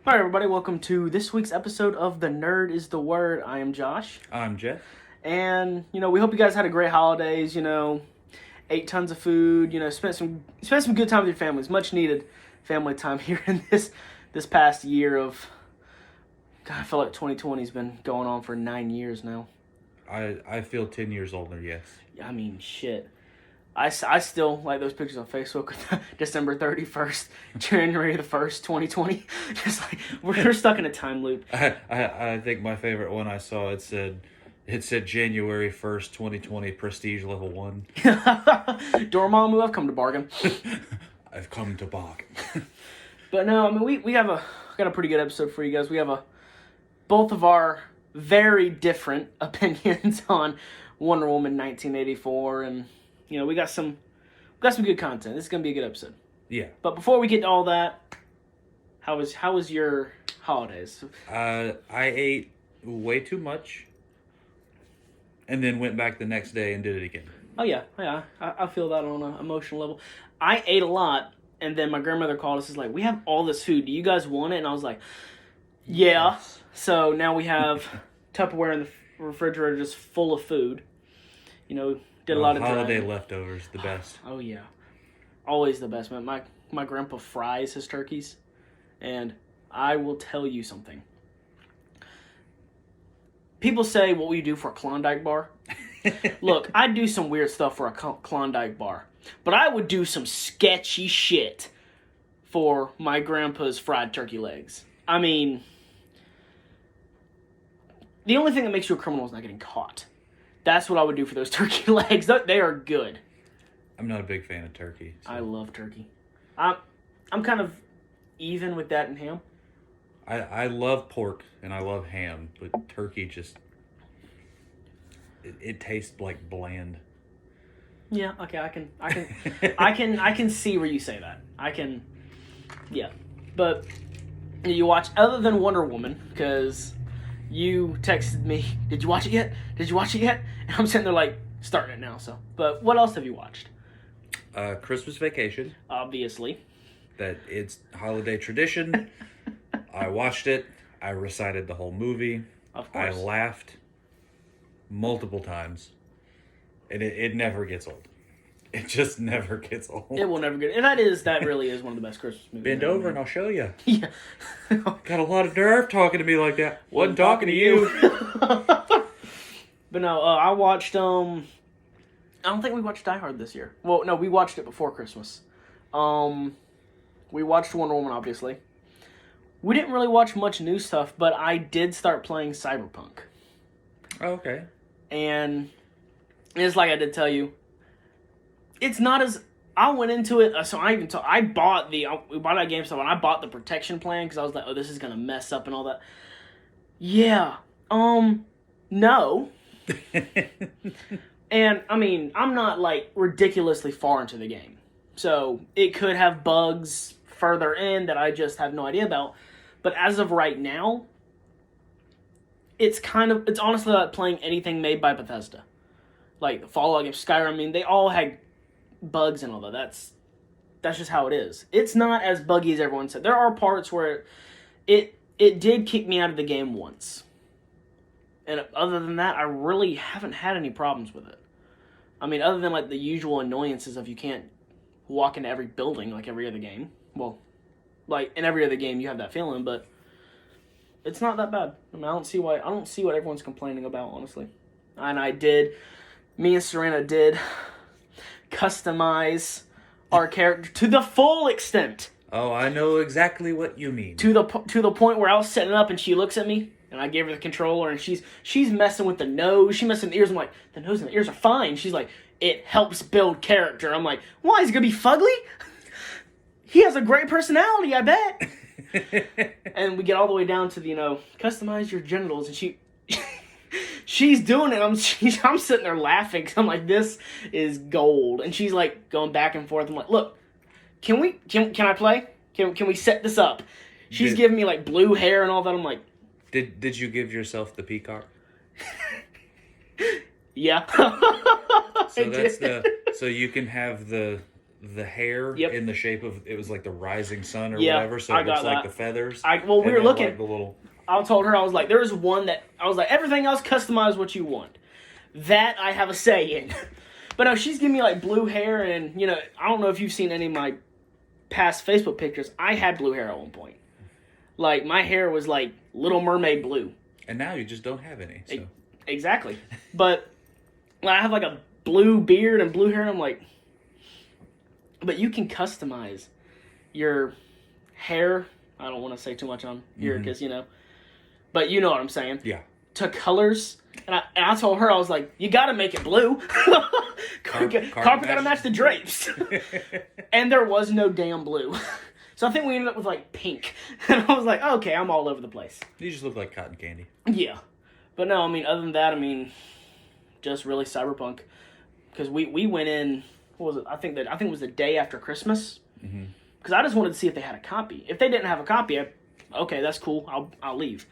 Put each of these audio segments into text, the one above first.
All right, everybody, welcome to this week's episode of The Nerd is the Word. I am Josh. I'm Jeff. And, we hope you guys had a great holidays, ate tons of food, spent some good time with your families. Much needed family time here in this past year of, God, I feel like 2020's been going on for 9 years now. I feel 10 years older, yes. I mean, shit. I still like those pictures on Facebook, December 31st, January the 1st, 2020. Just like, we're stuck in a time loop. I think my favorite one I saw, it said January 1st, 2020, Prestige Level 1. Dormammu, I've come to bargain. I've come to bargain. But no, I mean, we got a pretty good episode for you guys. We have both of our very different opinions on Wonder Woman 1984, and we got some good content. This is gonna be a good episode. Yeah. But before we get to all that, how was your holidays? I ate way too much, and then went back the next day and did it again. Oh yeah. I feel that on an emotional level. I ate a lot, and then my grandmother called us. Is like, we have all this food. Do you guys want it? And I was like, yeah. Yes. So now we have Tupperware in the refrigerator just full of food. Did a lot of holiday leftovers, the best. Oh yeah, always the best, man. My grandpa fries his turkeys, and I will tell you something. People say, "What will you do for a Klondike bar?" Look, I'd do some weird stuff for a Klondike bar, but I would do some sketchy shit for my grandpa's fried turkey legs. I mean, the only thing that makes you a criminal is not getting caught. That's what I would do for those turkey legs. They are good. I'm not a big fan of turkey. So. I love turkey. I'm kind of even with that and ham. I love pork and I love ham, but turkey just it tastes like bland. Yeah. Okay. I can see where you say that. Yeah. But you watch other than Wonder Woman because. You texted me, did you watch it yet? And I'm sitting there like, starting it now, so. But what else have you watched? Christmas Vacation. Obviously. That it's holiday tradition. I watched it. I recited the whole movie. Of course. I laughed multiple times. And it never gets old. It just never gets old. It will never get. And that really is one of the best Christmas movies. Bend over and I'll show you. Yeah. Got a lot of nerve talking to me like that. Wasn't talking to you. But no, I watched. I don't think we watched Die Hard this year. Well, no, we watched it before Christmas. We watched Wonder Woman, obviously. We didn't really watch much new stuff, but I did start playing Cyberpunk. Oh, okay. And it's like I did tell you. It's not as I went into it. So I bought we bought that game stuff and I bought the protection plan because I was like, oh, this is gonna mess up and all that. Yeah. No. And I mean, I'm not like ridiculously far into the game, so it could have bugs further in that I just have no idea about. But as of right now, it's honestly like playing anything made by Bethesda, like the Fallout game, Skyrim. I mean, they all had bugs and all that. That's just how it is. It's not as buggy as everyone said. There are parts where it did kick me out of the game once. And other than that, I really haven't had any problems with it. I mean, other than like the usual annoyances of you can't walk into every building like every other game. Well, like in every other game you have that feeling, but it's not that bad. I mean, I don't see what everyone's complaining about, honestly. And me and Serena did customize our character to the full extent. Oh, I know exactly what you mean. To the point where I was setting up and she looks at me and I gave her the controller and she's messing with the nose, she's messing with the ears. I'm like, the nose and the ears are fine. She's like, it helps build character. I'm like, why, is he gonna be fugly? He has a great personality, I bet. And we get all the way down to the, customize your genitals, and she's doing it. I'm sitting there laughing because I'm like, this is gold. And she's like going back and forth. I'm like, look, can I play? Can we set this up? She's giving me like blue hair and all that. I'm like, did you give yourself the peacock? Yeah. So so you can have the the hair Yep. in the shape of, it was like the rising sun or Yeah, whatever, so I it looks got like that. the feathers. We and were then, looking. like, the little... I told her, I was like, there is one that I was like, everything else customize what you want. That I have a say in. But no, she's giving me like blue hair, and you know, I don't know if you've seen any of my past Facebook pictures. I had blue hair at one point. Like my hair was like Little Mermaid blue. And now you just don't have any. So. Exactly. But I have like a blue beard and blue hair, and I'm like, but you can customize your hair. I don't want to say too much on here because, you know, but you know what I'm saying. Yeah. To colors. And I told her, I was like, you got to make it blue. Carpet got to match the drapes. And there was no damn blue. So I think we ended up with like pink. And I was like, okay, I'm all over the place. You just look like cotton candy. Yeah. But no, I mean, other than that, I mean, just really Cyberpunk. Because we went in, what was it? I think it was the day after Christmas. Because I just wanted to see if they had a copy. If they didn't have a copy, okay, that's cool. I'll leave.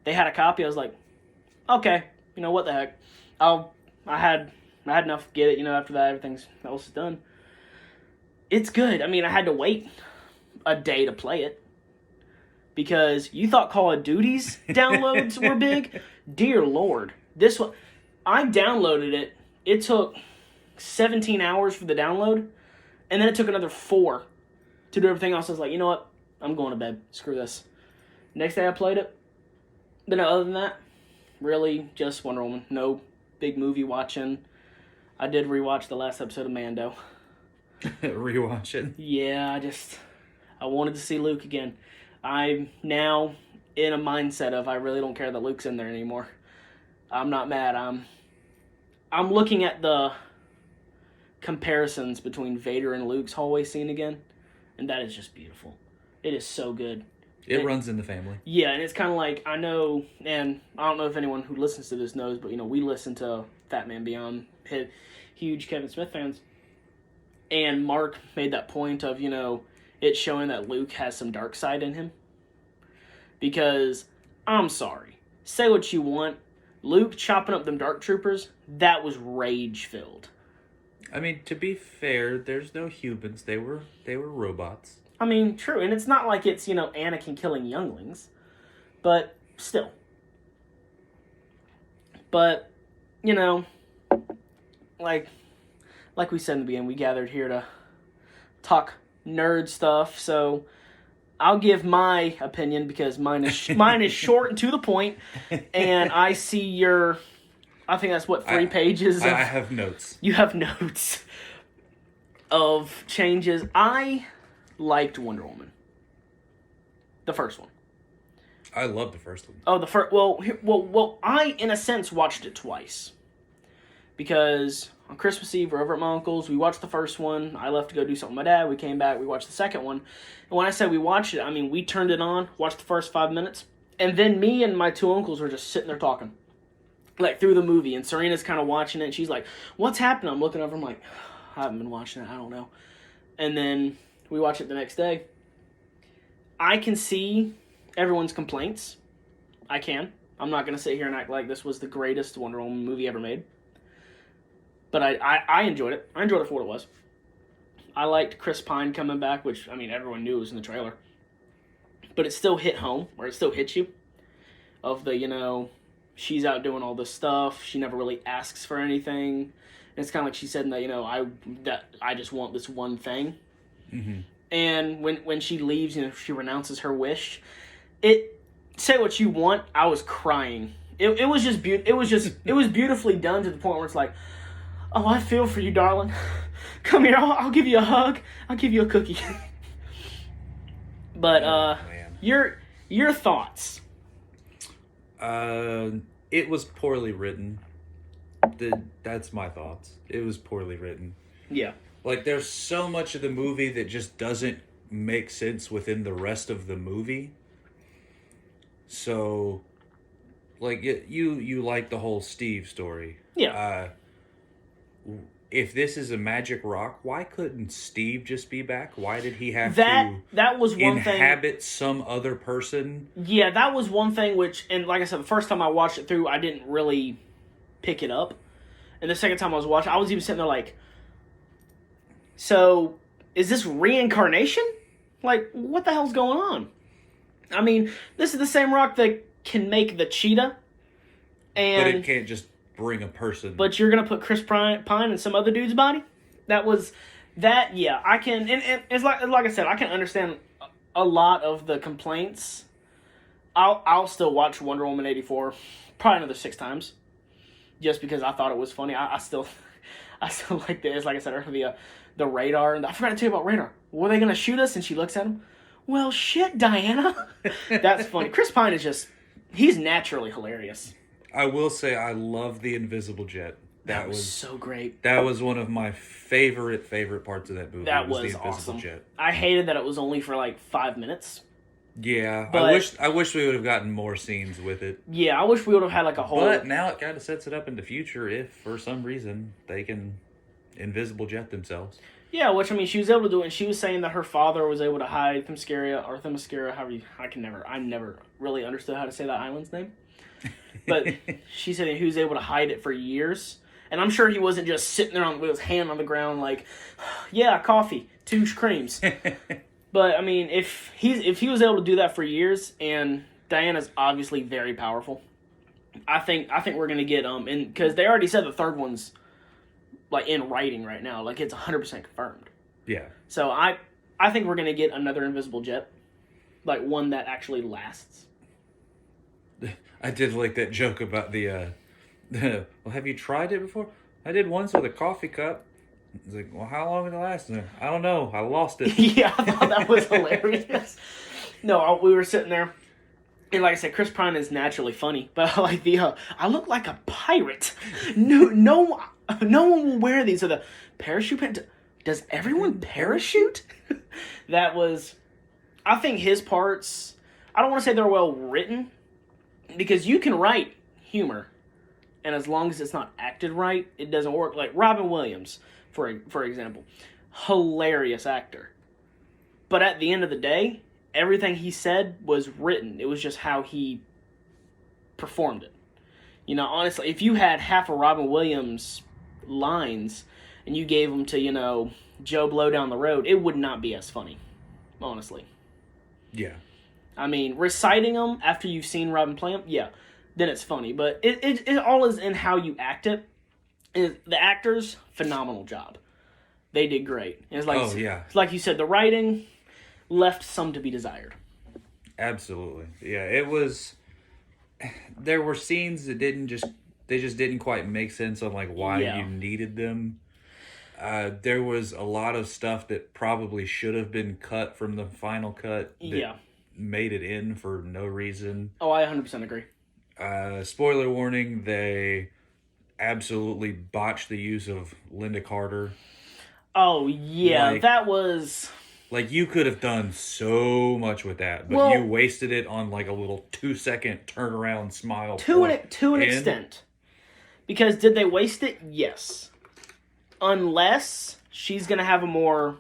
They had a copy. I was like, okay, you know what the heck. I had enough to get it. You know, after that, everything else is done. It's good. I mean, I had to wait a day to play it because you thought Call of Duty's downloads were big. Dear Lord, this one, I downloaded it. It took 17 hours for the download, and then it took another 4 to do everything else. I was like, you know what? I'm going to bed. Screw this. Next day I played it. But no, other than that, really just Wonder Woman. No big movie watching. I did rewatch the last episode of Mando. Rewatching? Yeah, I wanted to see Luke again. I'm now in a mindset of I really don't care that Luke's in there anymore. I'm not mad. I'm looking at the comparisons between Vader and Luke's hallway scene again, and that is just beautiful. It is so good. It runs in the family. Yeah, and it's kind of like, I know, and I don't know if anyone who listens to this knows, but, you know, we listen to Fat Man Beyond, huge Kevin Smith fans, and Mark made that point of, you know, it showing that Luke has some dark side in him. Because, I'm sorry, say what you want, Luke chopping up them Dark Troopers, that was rage-filled. I mean, to be fair, there's no humans. They were robots. I mean, true, and it's not like it's, you know, Anakin killing younglings, but still. But, you know, like we said in the beginning, we gathered here to talk nerd stuff, so I'll give my opinion because mine is short and to the point, and I see I think that's what, 3 pages? I have notes. You have notes of changes. I liked Wonder Woman. The first one. I love the first one. Oh, the first. Well, I, in a sense, watched it twice. Because on Christmas Eve, we're over at my uncle's. We watched the first one. I left to go do something with my dad. We came back. We watched the second one. And when I say we watched it, I mean, we turned it on, watched the first 5 minutes, and then me and my 2 uncles were just sitting there talking. Like, through the movie. And Serena's kind of watching it, and she's like, what's happening? I'm looking over, I'm like, I haven't been watching it. I don't know. And then we watch it the next day. I can see everyone's complaints. I can. I'm not going to sit here and act like this was the greatest Wonder Woman movie ever made. But I enjoyed it. I enjoyed it for what it was. I liked Chris Pine coming back, which, I mean, everyone knew was in the trailer. But it still hit home, or it still hits you. Of the, you know, she's out doing all this stuff. She never really asks for anything. And it's kind of like she said that, you know, I just want this one thing. Mm-hmm. And when she leaves, you know, she renounces her wish. Say what you want. I was crying. It was just it was beautifully done to the point where it's like, oh, I feel for you, darling. Come here. I'll give you a hug. I'll give you a cookie. But your thoughts. It was poorly written. That's my thoughts. It was poorly written. Yeah. Like, there's so much of the movie that just doesn't make sense within the rest of the movie. So, like, you like the whole Steve story. Yeah. If this is a magic rock, why couldn't Steve just be back? Why did he have that was one thing, inhabit some other person? Yeah, that was one thing which, and like I said, the first time I watched it through, I didn't really pick it up. And the second time I was watching, I was even sitting there like, so is this reincarnation? Like, what the hell's going on? I mean, this is the same rock that can make the cheetah. But it can't just bring a person. But you're going to put Chris Pine in some other dude's body? Yeah, I can, and it's like I said, I can understand a lot of the complaints. I'll still watch Wonder Woman 84 probably another 6 times, just because I thought it was funny. I still like this. Like I said earlier, the radar. And I forgot to tell you about radar. Were they gonna shoot us? And she looks at him. Well, shit, Diana. That's funny. Chris Pine he's naturally hilarious. I will say I love the Invisible Jet. That was so great. That was one of my favorite parts of that movie. That was the Invisible awesome. Jet. I hated that it was only for like 5 minutes. Yeah, But, I wish we would have gotten more scenes with it. Yeah, I wish we would have had like a whole. But now it kind of sets it up in the future if, for some reason, they can Invisible Jet themselves. Yeah, which I mean, she was able to do it. And she was saying that her father was able to hide Themyscira, I never really understood how to say that island's name. But she said he was able to hide it for years. And I'm sure he wasn't just sitting there with his hand on the ground like, yeah, coffee, 2 creams. But I mean, if he was able to do that for years, and Diana's obviously very powerful, I think we're gonna get because they already said the third one's like in writing right now, like it's 100% confirmed. Yeah. So I think we're gonna get another Invisible Jet, like one that actually lasts. I did like that joke about the well, have you tried it before? I did once with a coffee cup. It's like, well, how long did it last? I don't know. I lost it. Yeah, I thought that was hilarious. No, we were sitting there, and like I said, Chris Pine is naturally funny, but like I look like a pirate. No one will wear these. So the parachute pants. Does everyone parachute? I think his parts. I don't want to say they're well written, because you can write humor, and as long as it's not acted right, it doesn't work. Like Robin Williams, for example, hilarious actor. But at the end of the day, everything he said was written. It was just how he performed it. You know, honestly, if you had half of Robin Williams' lines and you gave them to, Joe Blow down the road, it would not be as funny, honestly. Yeah. I mean, reciting them after you've seen Robin play them, yeah, then it's funny. But it all is in how you act it. And the actors, phenomenal job. They did great. And it's like you said, the writing left some to be desired. Absolutely. Yeah, it was. There were scenes that just didn't quite make sense on like why you needed them. There was a lot of stuff that probably should have been cut from the final cut. Made it in for no reason. Oh, I 100% agree. Spoiler warning, they absolutely botched the use of Linda Carter. Oh, yeah, that was... Like, you could have done so much with that, but you wasted it on, like, a little 2-second turnaround smile. To an extent. Because did they waste it? Yes. Unless she's going to have a more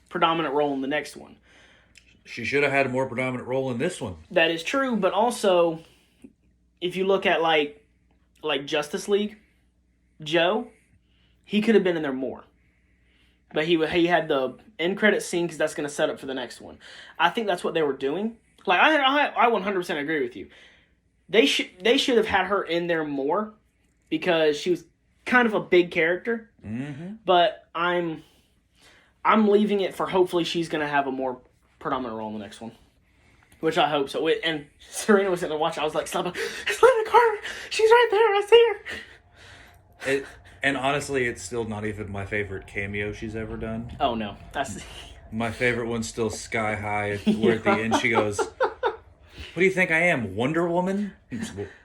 predominant role in the next one. She should have had a more predominant role in this one. That is true, but also, if you look at, like Justice League, Joe, he could have been in there more. But he had the end credit scene because that's going to set up for the next one. I think that's what they were doing. Like, I 100% agree with you. They should have had her in there more because she was kind of a big character. Mm-hmm. But I'm leaving it for hopefully she's going to have a more predominant role in the next one. Which I hope so. And Serena was sitting there watching. I was like, stop it. It's Linda Carter. She's right there. I see her. And honestly, it's still not even my favorite cameo she's ever done. Oh, no. That's... My favorite one's still Sky High, where at the end she goes, "What do you think I am, Wonder Woman?"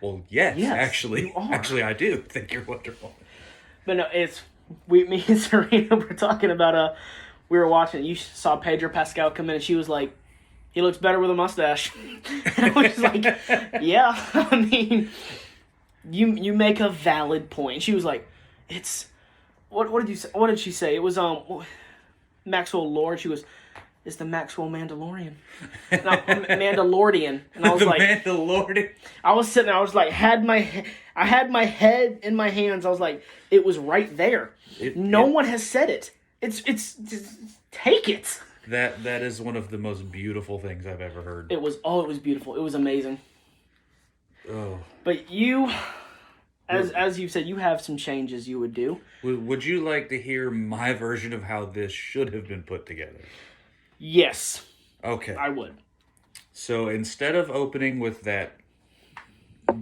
Well, yes, actually. You are. Actually, I do think you're Wonder Woman. But no, me and Serena were talking about, we were watching, you saw Pedro Pascal come in, and she was like, he looks better with a mustache. And I was like, yeah, I mean, you make a valid point. She was like, it's, what did you say? What did she say? It was, Maxwell Lord. She was, it's the Maxwell Mandalorian. Mandalorian. And I was like, Mandalorian. I was sitting there, I was like, I had my head in my hands. I was like, it was right there. No one has said it. It's take it. That is one of the most beautiful things I've ever heard. It was beautiful. It was amazing. Oh. But you, as you've said, you have some changes you would do. Would you like to hear my version of how this should have been put together? Yes. Okay. I would. So instead of opening with that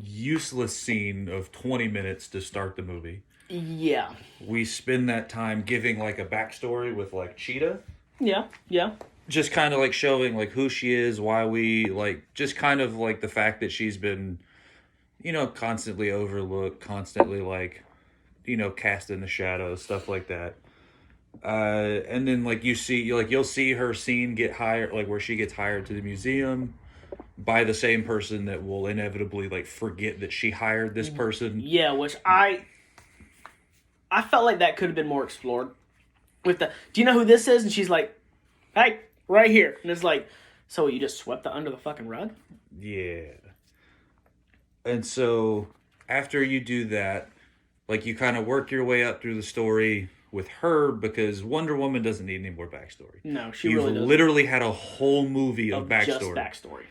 useless scene of 20 minutes to start the movie, yeah, we spend that time giving like a backstory with like Cheetah. Yeah. Just kind of like showing like who she is, why we like, just kind of like the fact that she's been, constantly overlooked, constantly like, cast in the shadows, stuff like that. And then like you'll see her scene get hired, like where she gets hired to the museum by the same person that will inevitably like forget that she hired this person. Yeah, which I felt like that could have been more explored. With the, do you know who this is? And she's like, hey, right here. And it's like, so you just swept that under the fucking rug? Yeah. And so after you do that, like you kind of work your way up through the story with her, because Wonder Woman doesn't need any more backstory. No, she You've really doesn't. literally had a whole movie of backstory. Just backstory.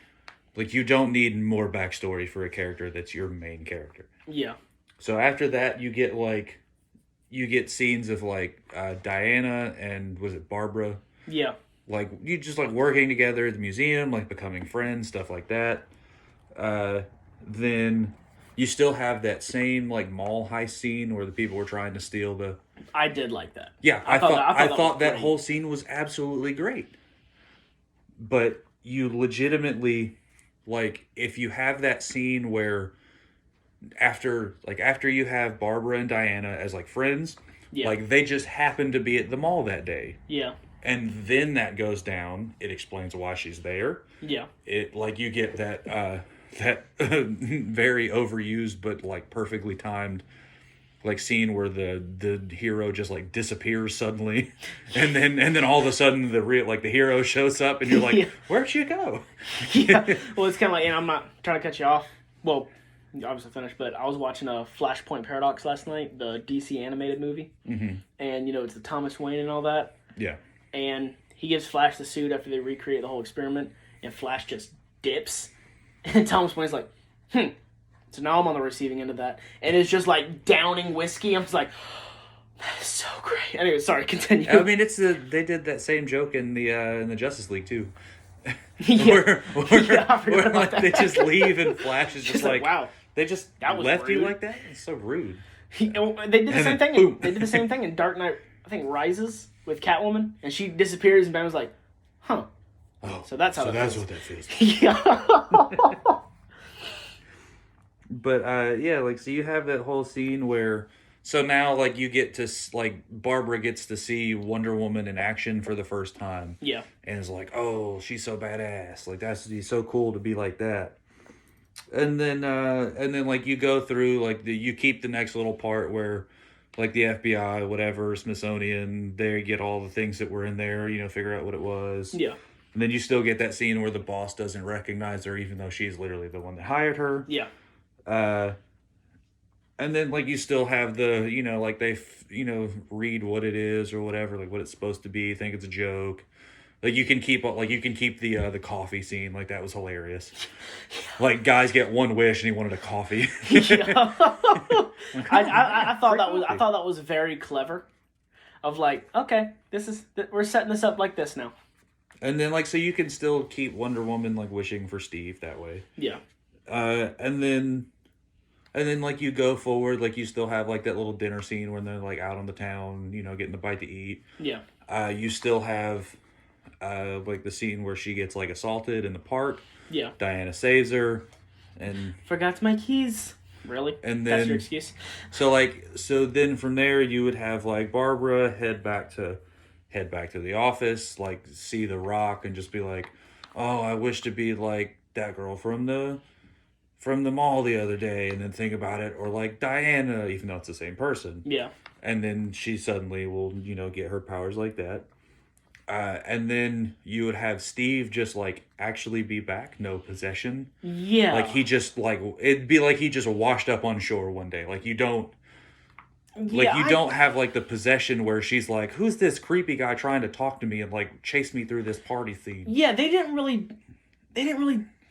Like, you don't need more backstory for a character that's your main character. Yeah. So after that, you get scenes of like Diana and was it Barbara? Yeah. Like you just like working together at the museum, like becoming friends, stuff like that. Then you still have that same like mall heist scene where the people were trying to steal the. I did like that. Yeah, I thought that whole scene was absolutely great. But you legitimately, like, if you have that scene where after you have Barbara and Diana as like friends, like they just happen to be at the mall that day. Yeah. And then that goes down. It explains why she's there. Yeah. It like you get that very overused but like perfectly timed like scene where the hero just like disappears suddenly, and then all of a sudden the hero shows up and you're like, where'd you go? Yeah. Well, it's kind of like, and I'm not trying to cut you off. Well, obviously finished, but I was watching a Flashpoint Paradox last night, the DC animated movie, and it's the Thomas Wayne and all that. Yeah. And he gives Flash the suit after they recreate the whole experiment, and Flash just dips, and Thomas Wayne's like, So now I'm on the receiving end of that, and it's just like downing whiskey. I'm just like, that is so great. Anyway, sorry, continue. I mean, they did that same joke in the Justice League too. where like they just leave and Flash is just like, wow, they just left you like that. It's so rude. They did the same thing. They did the same thing in Dark Knight, I think Rises, with Catwoman, and she disappears, and Ben was like, huh. Oh, so that's how. So that that's feels. what that feels. Yeah. But like so you have that whole scene where so now like you get to like Barbara gets to see Wonder Woman in action for the first time. Yeah. And is like, oh, she's so badass. Like that's so cool to be like that. And then like you go through like you keep the next little part where like the FBI, whatever, Smithsonian, they get all the things that were in there, figure out what it was. Yeah. And then you still get that scene where the boss doesn't recognize her even though she's literally the one that hired her. Yeah. And then like you still have the like they read what it is or whatever, like what it's supposed to be, think it's a joke. Like you can keep the coffee scene, like that was hilarious. Like guys get one wish and he wanted a coffee. Yeah. I thought that was very clever. Of like, okay, we're setting this up like this now. And then like so you can still keep Wonder Woman like wishing for Steve that way. Yeah. And then like you go forward, like you still have like that little dinner scene when they're like out on the town, getting the bite to eat. Yeah. You still have like the scene where she gets like assaulted in the park. Yeah. Diana saves her and forgot my keys. Really? And then that's your excuse. So then from there you would have like Barbara head back to the office, like see the Rock and just be like, oh, I wish to be like that girl from the mall the other day, and then think about it, or like Diana, even though it's the same person. Yeah. And then she suddenly will, get her powers like that. And then you would have Steve just like actually be back, no possession. Yeah. Like he just like, it'd be like he just washed up on shore one day. Like you don't, Like, Yeah, you don't have, like, the possession where she's like, who's this creepy guy trying to talk to me and, like, chase me through this party scene? yeah, they didn't really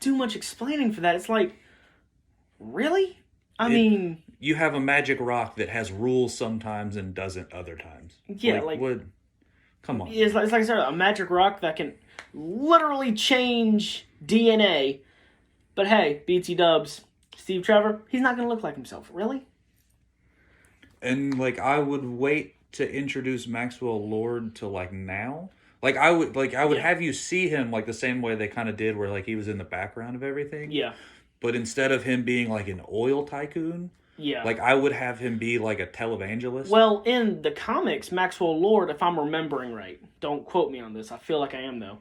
do much explaining for that. It's like, really? I mean, You have a magic rock that has rules sometimes and doesn't other times. yeah, Come on. it's like I said, a magic rock that can literally change DNA. But hey, BT Dubs, Steve Trevor, he's not gonna look like himself, really. And, like, I would wait to introduce Maxwell Lord to, like, now. I would have you see him, like, the same way they kind of did where, like, he was in the background of everything. Yeah, But instead of him being, like, an oil tycoon, yeah. like, I would have him be, like, a televangelist. Well, in the comics, Maxwell Lord, if I'm remembering right, don't quote me on this, I feel like I am though,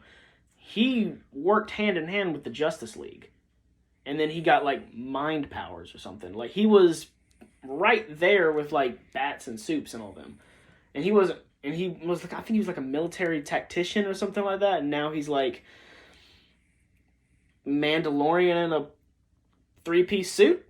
he worked hand in hand with the Justice League. And then he got, like, mind powers or something. Like, he was right there with, like, bats and soups and all them. And he was like, I think he was like a military tactician or something like that. And now he's like Mandalorian in a 3-piece suit.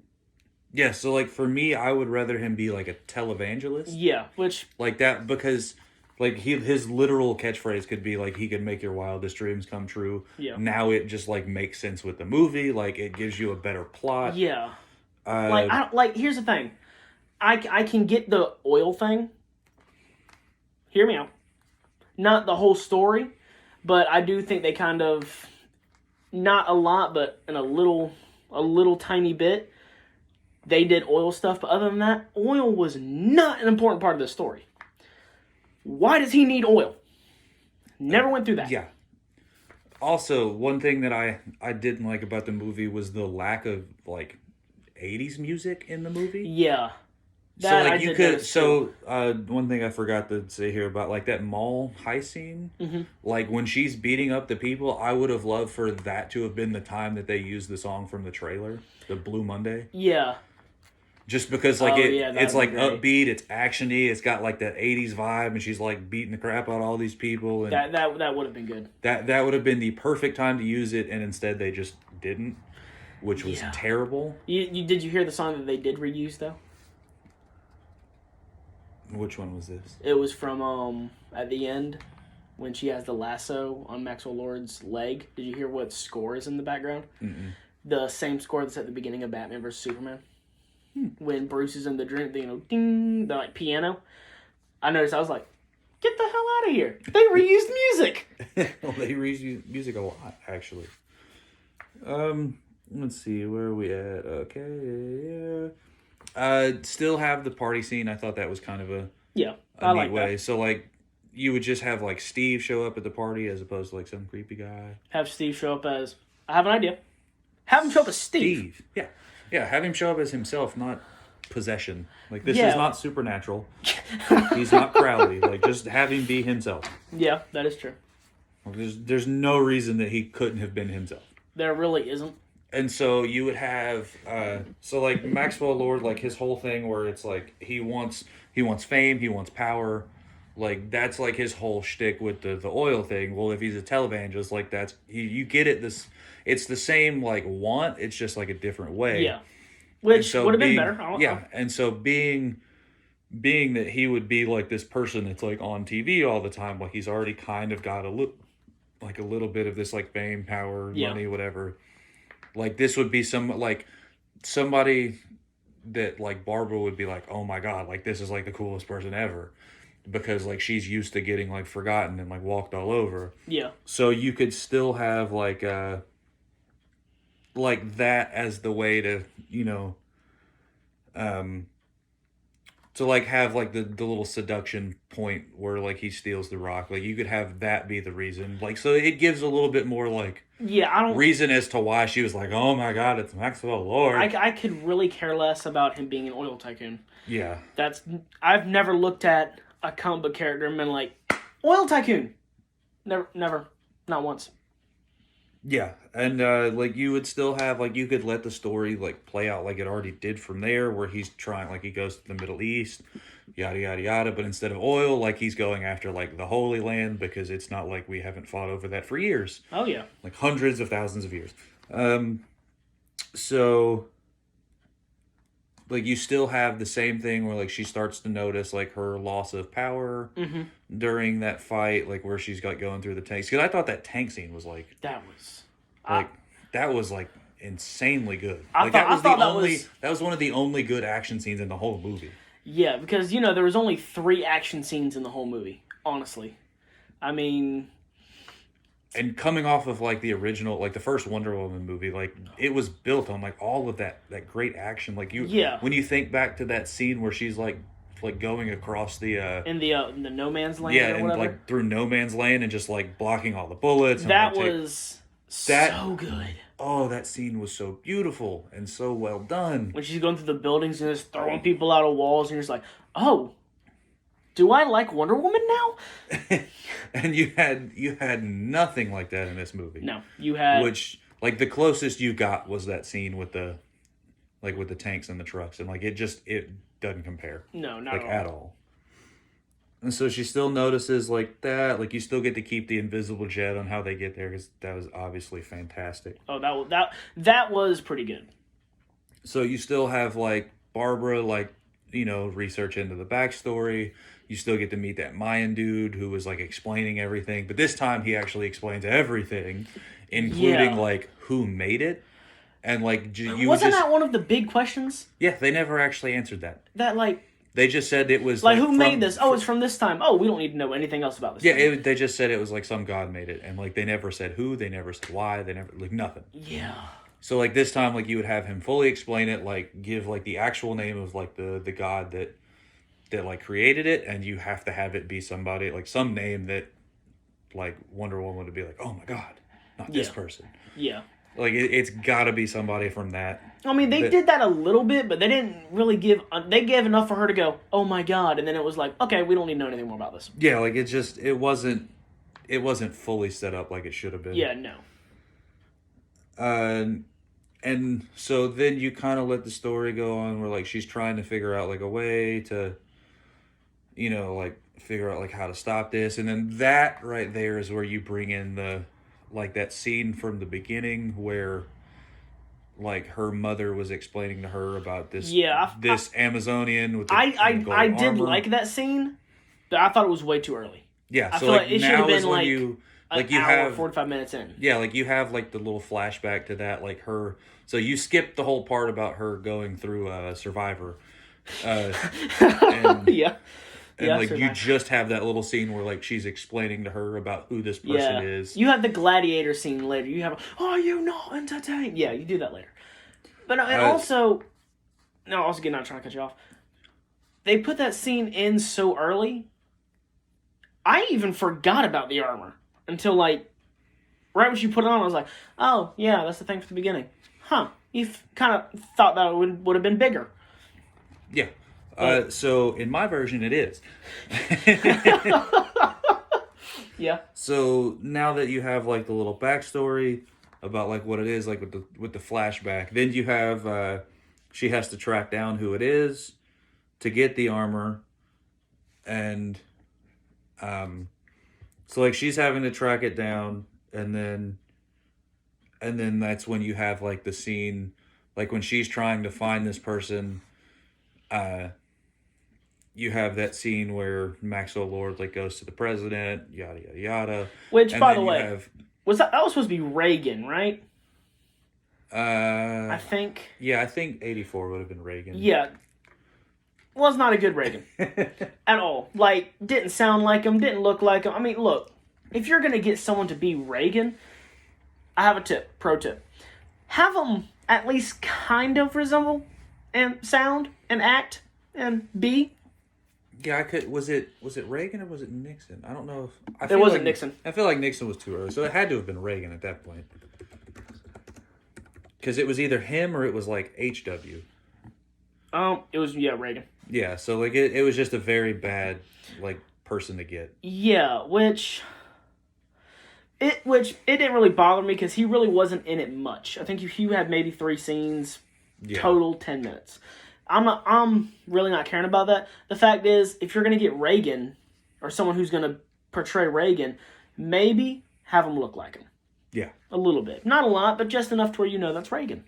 Yeah, so, like, for me, I would rather him be, like, a televangelist. Yeah, which... Like that, because, like, his literal catchphrase could be, like, he can make your wildest dreams come true. Yeah. Now it just, like, makes sense with the movie. Like, it gives you a better plot. Yeah. Here's the thing. I can get the oil thing. Hear me out. Not the whole story, but I do think they kind of, not a lot, but in a little tiny bit, they did oil stuff. But other than that, oil was not an important part of the story. Why does he need oil? Never went through that. Yeah. Also, one thing that I didn't like about the movie was the lack of, like, 80s music in the movie. Yeah. One thing I forgot to say here about, like, that mall heist scene, like, when she's beating up the people, I would have loved for that to have been the time that they used the song from the trailer, the Blue Monday. Yeah. Just because, like, it's, like, great. upbeat, it's action-y, it's got, like, that 80s vibe, and she's, like, beating the crap out of all these people. And that would have been good. That would have been the perfect time to use it, and instead they just didn't, which was terrible. Did you hear the song that they did reuse, though? Which one was this? It was from, at the end, when she has the lasso on Maxwell Lord's leg. Did you hear what score is in the background? Mm-mm. The same score that's at the beginning of Batman vs. Superman. When Bruce is in the drink, ding, the, like, piano. I noticed, I was like, get the hell out of here. They reused music. Well, they reused music a lot, actually. Let's see, where are we at? Okay, yeah. Still have the party scene. I thought that was kind of a neat way. That. So, like, you would just have, like, Steve show up at the party as opposed to, like, some creepy guy. Have Steve show up as... I have an idea. Have him show up as Steve. Yeah. Yeah, have him show up as himself, not possession. Like, this is not Supernatural. He's not Crowley. Like, just have him be himself. Yeah, that is true. There's no reason that he couldn't have been himself. There really isn't. And so you would have, like, Maxwell Lord, like, his whole thing where it's like he wants fame, he wants power, like, that's, like, his whole shtick with the oil thing. Well, if he's a televangelist, like, that's you get it. It's the same, like, want. It's just, like, a different way. Yeah, which would have been better. And so being that he would be, like, this person that's, like, on TV all the time, like, he's already kind of got a little bit of this, like, fame, power, money, whatever. Like, this would be somebody that, like, Barbara would be like, oh my God, like, this is, like, the coolest person ever. Because, like, she's used to getting, like, forgotten and, like, walked all over. Yeah. So you could still have, like that as the way to, to, like, have, like, the little seduction point where, like, he steals the rock. Like, you could have that be the reason. Like, so it gives a little bit more, like, reason as to why she was like, oh my God, it's Maxwell Lord. I could really care less about him being an oil tycoon. Yeah. I've never looked at a comic book character and been like, oil tycoon. Never. Not once. Yeah, and, like, you would still have, like, you could let the story, like, play out like it already did from there, where he's trying, like, he goes to the Middle East, yada, yada, yada, but instead of oil, like, he's going after, like, the Holy Land, because it's not like we haven't fought over that for years. Oh, yeah. Like, hundreds of thousands of years. So, like you still have the same thing where like she starts to notice like her loss of power during that fight, like where she's got going through the tanks. Because I thought that tank scene was like that was like insanely good. That was one of the only good action scenes in the whole movie. Yeah, because there was only 3 action scenes in the whole movie. Honestly, I mean. And coming off of like the original, like the first Wonder Woman movie, like it was built on like all of that great action. Like when you think back to that scene where she's like going across the in the no man's land, yeah, or and whatever. like through no man's land and just like blocking all the bullets. That was so good. Oh, that scene was so beautiful and so well done. When she's going through the buildings and just throwing people out of walls, and you're just like, oh. Do I like Wonder Woman now? And you had nothing like that in this movie. No, you had which like the closest you got was that scene with the tanks and the trucks, and like it doesn't compare. No, not like at all. And so she still notices like that. Like you still get to keep the invisible jet on how they get there because that was obviously fantastic. Oh, that was pretty good. So you still have like Barbara like research into the backstory. You still get to meet that Mayan dude who was like explaining everything, but this time he actually explains everything, including like who made it, and like wasn't that one of the big questions? Yeah, they never actually answered that. That like they just said it was like who made this? Oh, it's from this time. Oh, we don't need to know anything else about this. Yeah, they just said it was like some god made it, and like they never said who, they never said why, they never like nothing. Yeah. So like this time, like you would have him fully explain it, like give like the actual name of like the god that like created it, and you have to have it be somebody like some name that like Wonder Woman would be like, oh my god, not this person. Yeah. Like it's got to be somebody from that. I mean, they did that a little bit, but they didn't really give. They gave enough for her to go, oh my god, and then it was like, okay, we don't need to know anything more about this. Yeah, like it wasn't fully set up like it should have been. Yeah, no. And so then you kind of let the story go on where like she's trying to figure out like a way to, like figure out like how to stop this. And then that right there is where you bring in the, like that scene from the beginning where like her mother was explaining to her about this, this Amazonian with the I did armor. like that scene, but I thought it was way too early. Yeah. I so feel like like it should have been like you hour, have 45 minutes in. Yeah, like you have like the little flashback to that, like her. So you skip the whole part about her going through Survivor. And, yeah. And like Survivor. You just have that little scene where like she's explaining to her about who this person is. You have the gladiator scene later. You have, are you not entertained? Yeah, you do that later. But and also again, not trying to cut you off. They put that scene in so early. I even forgot about the armor until like right when she put it on. I was like, oh yeah, that's the thing from the beginning. Huh? You kind of thought that would have been bigger. Yeah. So in my version, it is. Yeah. So now that you have like the little backstory about like what it is, like with the flashback, then you have she has to track down who it is to get the armor, and so like she's having to track it down, and then that's when you have like the scene, like when she's trying to find this person. You have that scene where Maxwell Lord like goes to the president, yada yada yada. Which, by the way, was that was supposed to be Reagan, right? I think. Yeah, I think 84 would have been Reagan. Yeah, was not a good Reagan at all. Like, didn't sound like him, didn't look like him. I mean, look, if you're gonna get someone to be Reagan, I have a pro tip: have them at least kind of resemble and sound and act and be. Yeah, I could. Was it Reagan or was it Nixon? I don't know. It wasn't Nixon. I feel like Nixon was too early, so it had to have been Reagan at that point. Because it was either him or it was like HW. It was Reagan. Yeah, so like it was just a very bad like person to get. Yeah, which it didn't really bother me because he really wasn't in it much. I think he had maybe 3 scenes, total 10 minutes. I'm really not caring about that. The fact is, if you're going to get Reagan, or someone who's going to portray Reagan, maybe have him look like him. Yeah. A little bit. Not a lot, but just enough to where you know that's Reagan.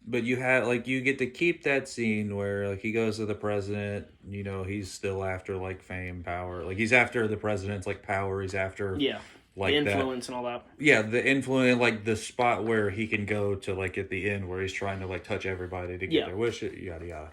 but you have like you get to keep that scene where like he goes to the president, he's still after like fame, power, like he's after the president's like power, he's after Yeah. The like that. influence and all that. Yeah, the influence, like the spot where he can go to like at the end where he's trying to like touch everybody to get their wish, yada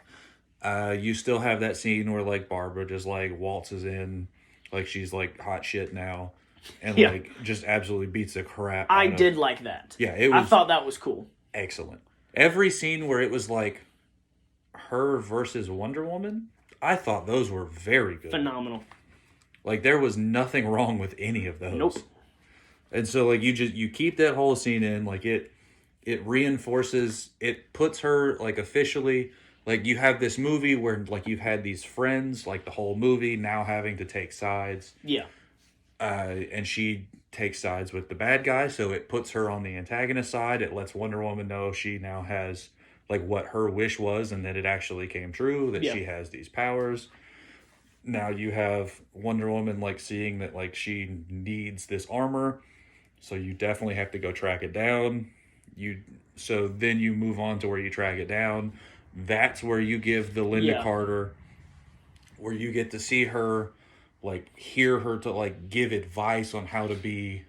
yada. You still have that scene where like Barbara just like waltzes in like she's like hot shit now and like just absolutely beats the crap I did like that. Yeah, I thought that was cool. Excellent. Every scene where it was like her versus Wonder Woman, I thought those were very good. Phenomenal. Like there was nothing wrong with any of those. Nope. And so like you keep that whole scene in, like it reinforces, it puts her like officially, like you have this movie where like you've had these friends like the whole movie now having to take sides. Yeah. And she takes sides with the bad guy, so it puts her on the antagonist side. It lets Wonder Woman know she now has like what her wish was and that it actually came true, that she has these powers. Now you have Wonder Woman like seeing that like she needs this armor, so you definitely have to go track it down. So then you move on to where you track it down. That's where you give the Linda Carter, where you get to see her, like hear her to like give advice on how to be,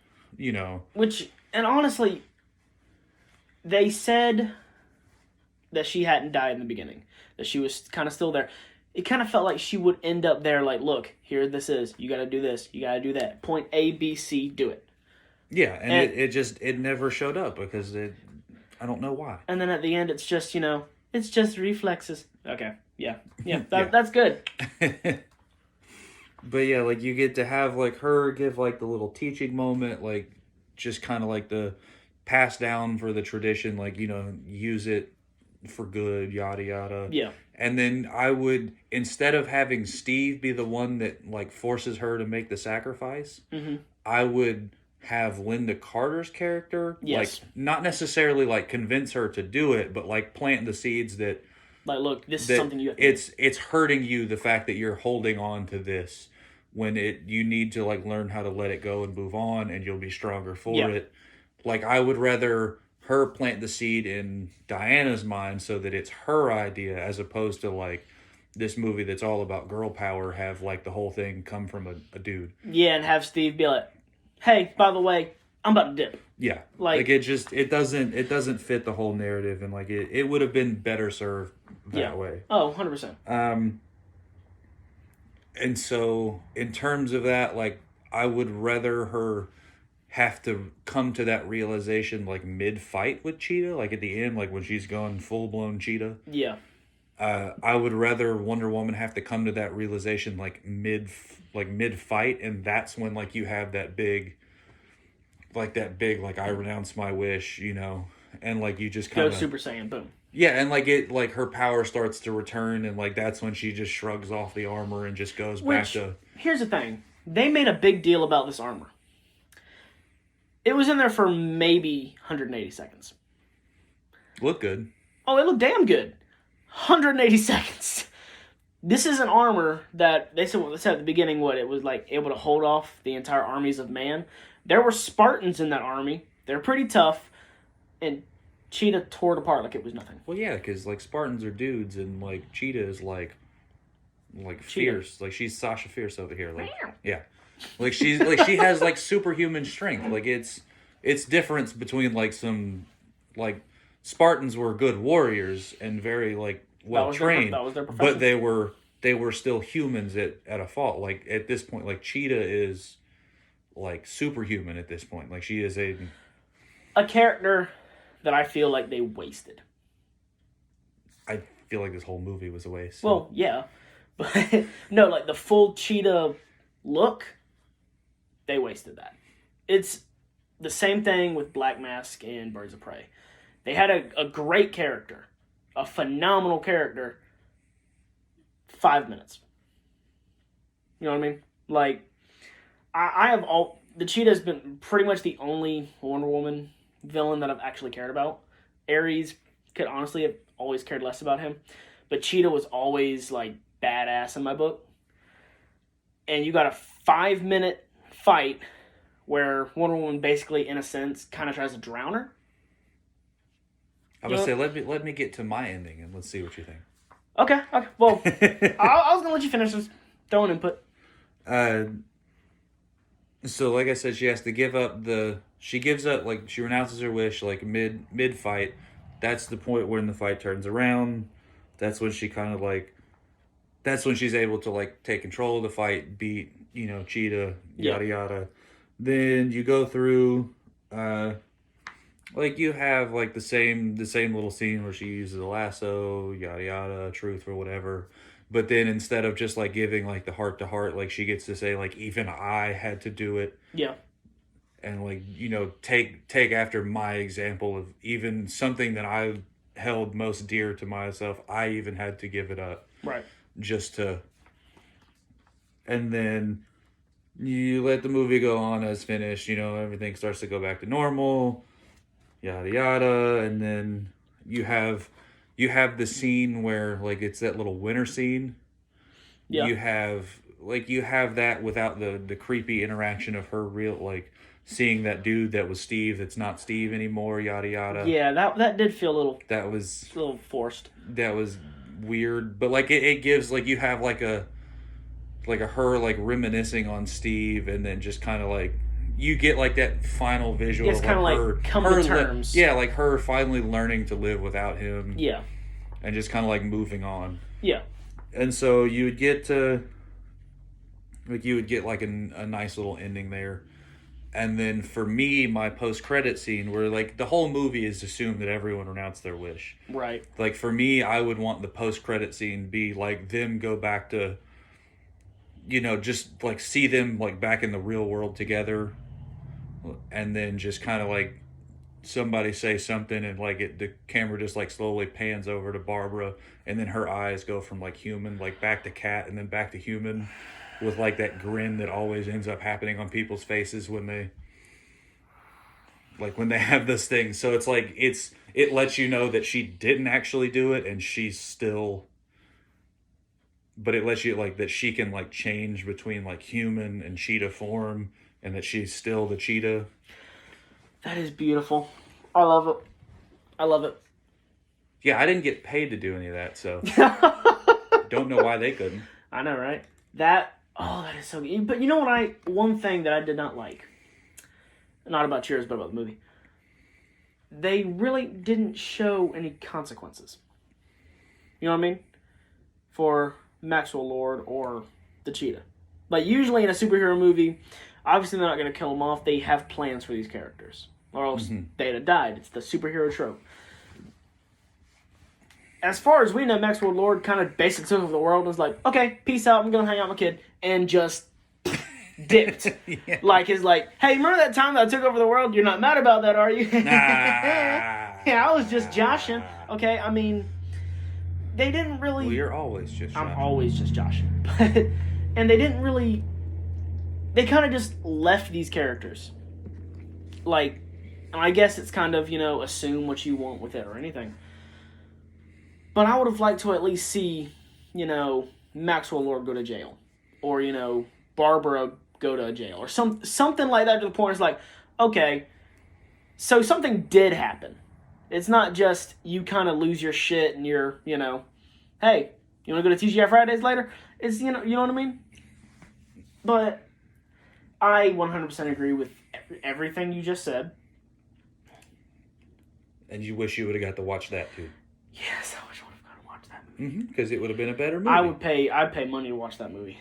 Which, and honestly, they said that she hadn't died in the beginning, that she was kind of still there. It kind of felt like she would end up there like, look, here this is. You got to do this. You got to do that. Point A, B, C, do it. Yeah, and it never showed up because I don't know why. And then at the end, it's just, it's just reflexes. Okay, yeah, that's good. But yeah, like you get to have like her give like the little teaching moment, like just kind of like the pass down for the tradition, like, use it for good, yada yada. Yeah. And then I would, instead of having Steve be the one that like forces her to make the sacrifice, I would have Linda Carter's character, like not necessarily like convince her to do it, but like plant the seeds that like, look, this is something you have to do. It's hurting you, the fact that you're holding on to this when you need to like learn how to let it go and move on, and you'll be stronger for it. Like I would rather her plant the seed in Diana's mind so that it's her idea, as opposed to like this movie that's all about girl power have like the whole thing come from a dude. Yeah, and have Steve be like, hey, by the way, I'm about to dip. Yeah. Like it doesn't fit the whole narrative, and like it would have been better served that way. Oh, 100%. And so in terms of that, like I would rather her have to come to that realization like mid-fight with Cheetah, like at the end, like when she's going full-blown Cheetah. Yeah. I would rather Wonder Woman have to come to that realization like mid-fight, and that's when like you have that big like I renounce my wish, and like you just kind of go Super Saiyan, boom. Yeah, and like it, like her power starts to return, and like that's when she just shrugs off the armor and just goes back to. Here's the thing: they made a big deal about this armor. It was in there for maybe 180 seconds. Looked good. Oh, it looked damn good. 180 seconds. This is an armor that they said at the beginning it was like able to hold off the entire armies of man. There were Spartans in that army. They're pretty tough, and Cheetah tore it apart like it was nothing. Well, yeah, because like Spartans are dudes, and like Cheetah is like Cheetah. Fierce. Like she's Sasha Fierce over here. Like yeah, like she's like she has like superhuman strength. Like it's difference between like some like Spartans were good warriors and very like well trained, that was their profession. But they were still humans at a fault. Like at this point, like Cheetah is like superhuman at this point. Like she is a character that I feel like they wasted. I feel like this whole movie was a waste. Well, yeah. But no, like the full Cheetah look, they wasted that. It's the same thing with Black Mask and Birds of Prey. They had a great character, a phenomenal character, 5 minutes. You know what I mean? Like, the Cheetah has been pretty much the only Wonder Woman villain that I've actually cared about. Ares could honestly have always cared less about him, but Cheetah was always like badass in my book. And you got a 5-minute fight where Wonder Woman basically, in a sense, kind of tries to drown her. I would say let me get to my ending and let's see what you think. Okay. Well, I was gonna let you finish this throwing input. So like I said, she has to give up she gives up, like, she renounces her wish like mid fight. That's the point when the fight turns around. That's when she kind of like that's when she's able to like take control of the fight, beat, Cheetah, yada yada. Then you go through like you have like the same little scene where she uses a lasso, yada yada, truth or whatever. But then instead of just like giving like the heart to heart, like she gets to say like even I had to do it. Yeah. And like, take after my example of even something that I held most dear to myself, I even had to give it up. Right. Just to. And then you let the movie go on as finished, everything starts to go back to normal, yada yada, and then you have the scene where like it's that little winter scene. Yeah. You have that without the creepy interaction of her real like seeing that dude that was Steve that's not Steve anymore, yada yada. Yeah, that did feel a little forced. That was weird, but like it gives like you have like a her like reminiscing on Steve, and then just kind of like you get like that final visual of like her come to terms. Like her finally learning to live without him. Yeah. And just kind of like moving on. Yeah. And so you would get like a nice little ending there. And then for me, my post-credit scene where like the whole movie is assumed that everyone renounced their wish. Right. Like for me, I would want the post-credit scene be like them go back to, just like see them like back in the real world together. And then just kind of like somebody say something and like the camera just like slowly pans over to Barbara, and then her eyes go from like human like back to cat and then back to human, with like that grin that always ends up happening on people's faces when they have this thing. So it's like it lets you know that she didn't actually do it, and she's still, but it lets you like that she can like change between like human and cheetah form, and that she's still the cheetah. That is beautiful. I love it. Yeah, I didn't get paid to do any of that, so don't know why they couldn't. I know, right? That is so good. But you know what one thing that I did not like, not about Cheers, but about the movie, they really didn't show any consequences. You know what I mean? For Maxwell Lord or the cheetah. Like, usually in a superhero movie, obviously they're not going to kill them off. They have plans for these characters, or else they'd have died. It's the superhero trope. As far as we know, Maxwell Lord kind of basically took over the world and was like, okay, peace out, I'm going to hang out with my kid, and just dipped. Yeah. Like, hey, remember that time that I took over the world? You're not mad about that, are you? Yeah, I was just joshing. Okay, I mean, they didn't really... Well, you're always just joshing. I'm always just joshing. And they didn't really... They kind of just left these characters. Like, I guess it's kind of, assume what you want with it or anything. But I would have liked to at least see, Maxwell Lord go to jail. Or, Barbara go to jail. Or something like that, to the point it's like, okay, so something did happen. It's not just you kind of lose your shit and you're, hey, you want to go to TGI Fridays later? It's, you know what I mean? But I 100% agree with everything you just said. And you wish you would have got to watch that too. Yes, I wish I would have got to watch that movie. Because it would have been a better movie. I'd pay money to watch that movie.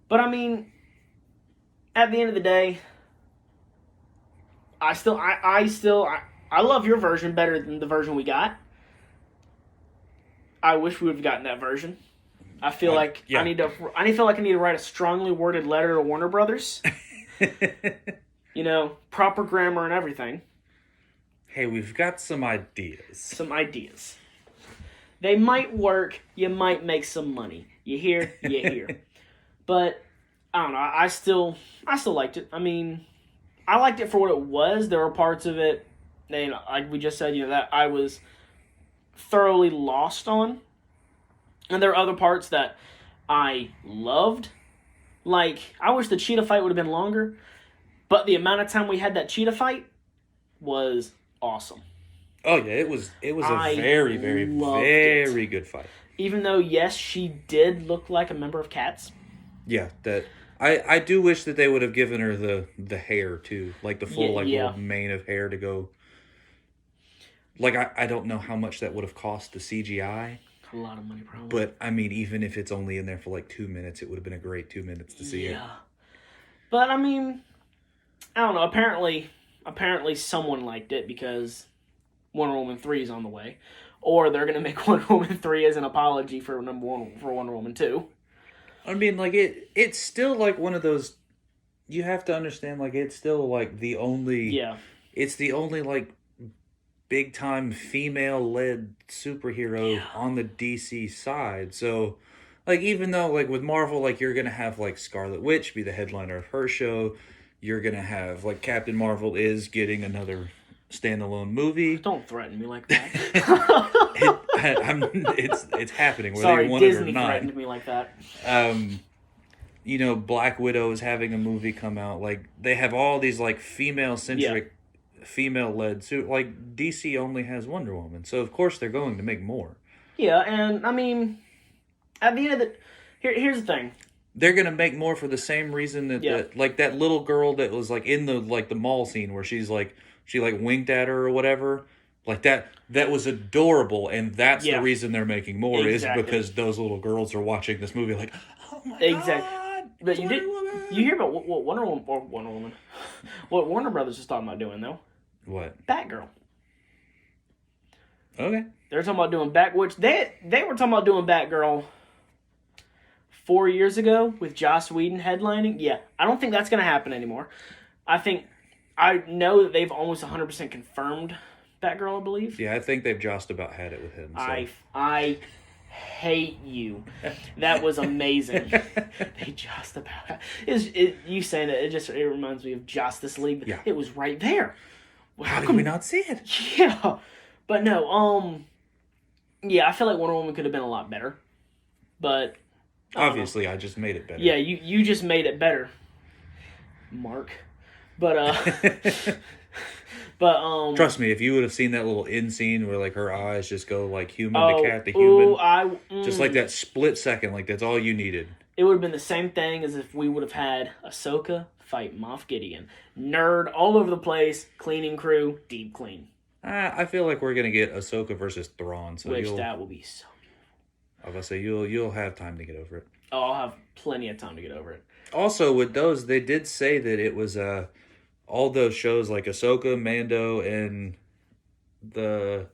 But I mean, at the end of the day, I love your version better than the version we got. I wish we would have gotten that version. I feel I need to write a strongly worded letter to Warner Brothers. Proper grammar and everything. Hey, we've got some ideas. They might work. You might make some money. You hear? You hear. But I don't know. I still liked it. I mean, I liked it for what it was. There were parts of it, like we just said, that I was thoroughly lost on. And there are other parts that I loved. Like, I wish the cheetah fight would have been longer. But the amount of time we had that cheetah fight was awesome. Oh yeah, it was a I very, very, loved very it. good fight. Even though, yes, she did look like a member of Cats. Yeah, that I do wish that they would have given her the hair too, like the full like Yeah. little mane of hair to go. Like I don't know how much that would have cost the CGI. A lot of money, probably. But I mean, even if it's only in there for like 2 minutes, it would have been a great 2 minutes to see it. Yeah. But I mean, I don't know. Apparently, someone liked it because Wonder Woman 3 is on the way, or they're gonna make Wonder Woman 3 as an apology for Wonder Woman 2. I mean, like it's still like one of those. You have to understand, like it's still like the only. Yeah. It's the only like big time female led superhero on the DC side. So, like even though like with Marvel, like you're gonna have like Scarlet Witch be the headliner of her show. You're gonna have like Captain Marvel is getting another standalone movie. Don't threaten me like that. It's happening. Whether Sorry, you want Disney it or not. threatened me like that. You know, Black Widow is having a movie come out. Like they have all these like female centric, female led. So like DC only has Wonder Woman, so of course they're going to make more. Yeah, and I mean, at the end of the here's the thing. They're gonna make more for the same reason that like that little girl that was like in the mall scene where she winked at her or whatever. Like that was adorable, and that's the reason they're making more is because those little girls are watching this movie like, oh my god. But you hear about what Wonder Woman, what Warner Brothers is talking about doing though? What? Batgirl. Okay. They're talking about doing which they were talking about doing Batgirl 4 years ago with Joss Whedon headlining. Yeah, I don't think that's going to happen anymore. I know that they've almost 100% confirmed Batgirl, I believe. Yeah, I think they've just about had it with him. So. I hate you. That was amazing. They just about you saying that it reminds me of Justice League. Yeah. It was right there. How did we not see it? Yeah, but no. Yeah, I feel like Wonder Woman could have been a lot better, but. Obviously, I just made it better. Yeah, you just made it better, Mark. But trust me, if you would have seen that little end scene where like her eyes just go like human to cat to human, just like that split second, like that's all you needed. It would have been the same thing as if we would have had Ahsoka fight Moff Gideon. Nerd all over the place, cleaning crew, deep clean. I feel like we're gonna get Ahsoka versus Thrawn, so that will be so. I was gonna say you'll have time to get over it. Oh, I'll have plenty of time to get over it. Also, with those, they did say that it was all those shows like Ahsoka, Mando, and the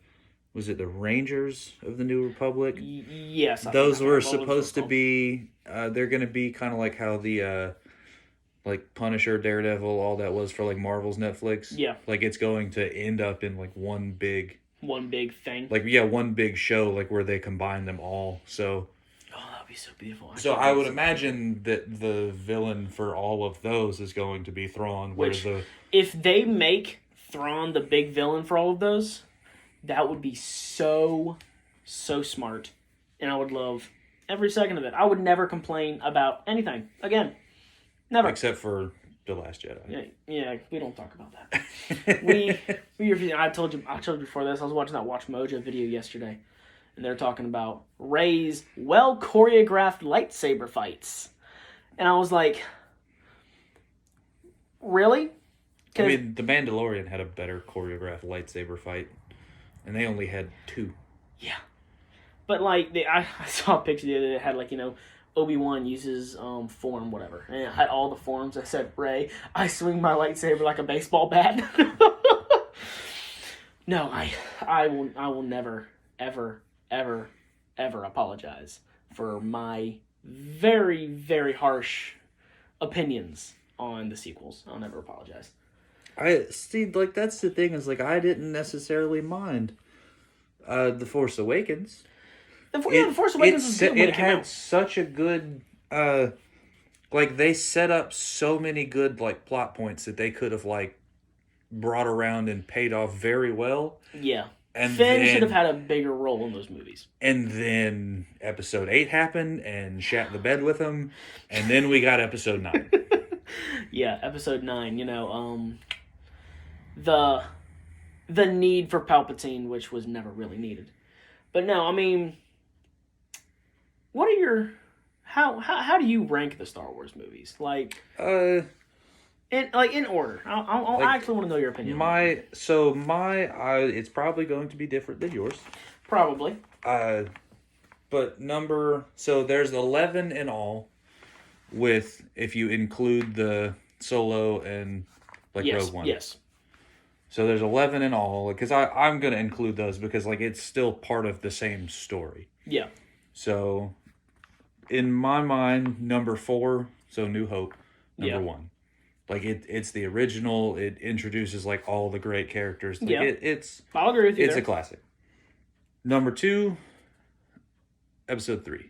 Rangers of the New Republic? Yes. Those were supposed to be. They're gonna be kind of like how the like Punisher, Daredevil, all that was for like Marvel's Netflix. Yeah. Like it's going to end up in like one big thing. Like one big show, like where they combine them all. So. Oh, that'd be so beautiful. So I would imagine that the villain for all of those is going to be Thrawn. If they make Thrawn the big villain for all of those, that would be so smart, and I would love every second of it. I would never complain about anything again, never, except for The Last Jedi. Yeah, we don't talk about that. I told you before this. I was watching that Watch Mojo video yesterday, and they're talking about Rey's well choreographed lightsaber fights, and I was like, really? I mean, The Mandalorian had a better choreographed lightsaber fight, and they only had 2. Yeah, but like I saw a picture the other day that had like Obi-Wan uses form, whatever. And it had all the forms. I said, Rey, I swing my lightsaber like a baseball bat. No, I will never, ever, ever, ever apologize for my very, very harsh opinions on the sequels. I'll never apologize. I see, like that's the thing is like I didn't necessarily mind The Force Awakens. The Force Awakens was good when it came out. Such a good, like they set up so many good like plot points that they could have like brought around and paid off very well. Yeah, and Finn should have had a bigger role in those movies. And then Episode 8 happened and shat the bed with him, and then we got Episode 9. Yeah, Episode 9. the need for Palpatine, which was never really needed. But no, I mean, what are your how do you rank the Star Wars movies? Like, in order. I actually want to know your opinion. It's probably going to be different than yours. Probably. But there's 11 in all, with if you include the Solo and Rogue One. Yes. So there's 11 in all, because I'm going to include those because it's still part of the same story. Yeah. So in my mind, number 4, so New Hope, number 1. It's the original. It introduces all the great characters. I'll agree with you. It's a classic. Number 2, Episode 3.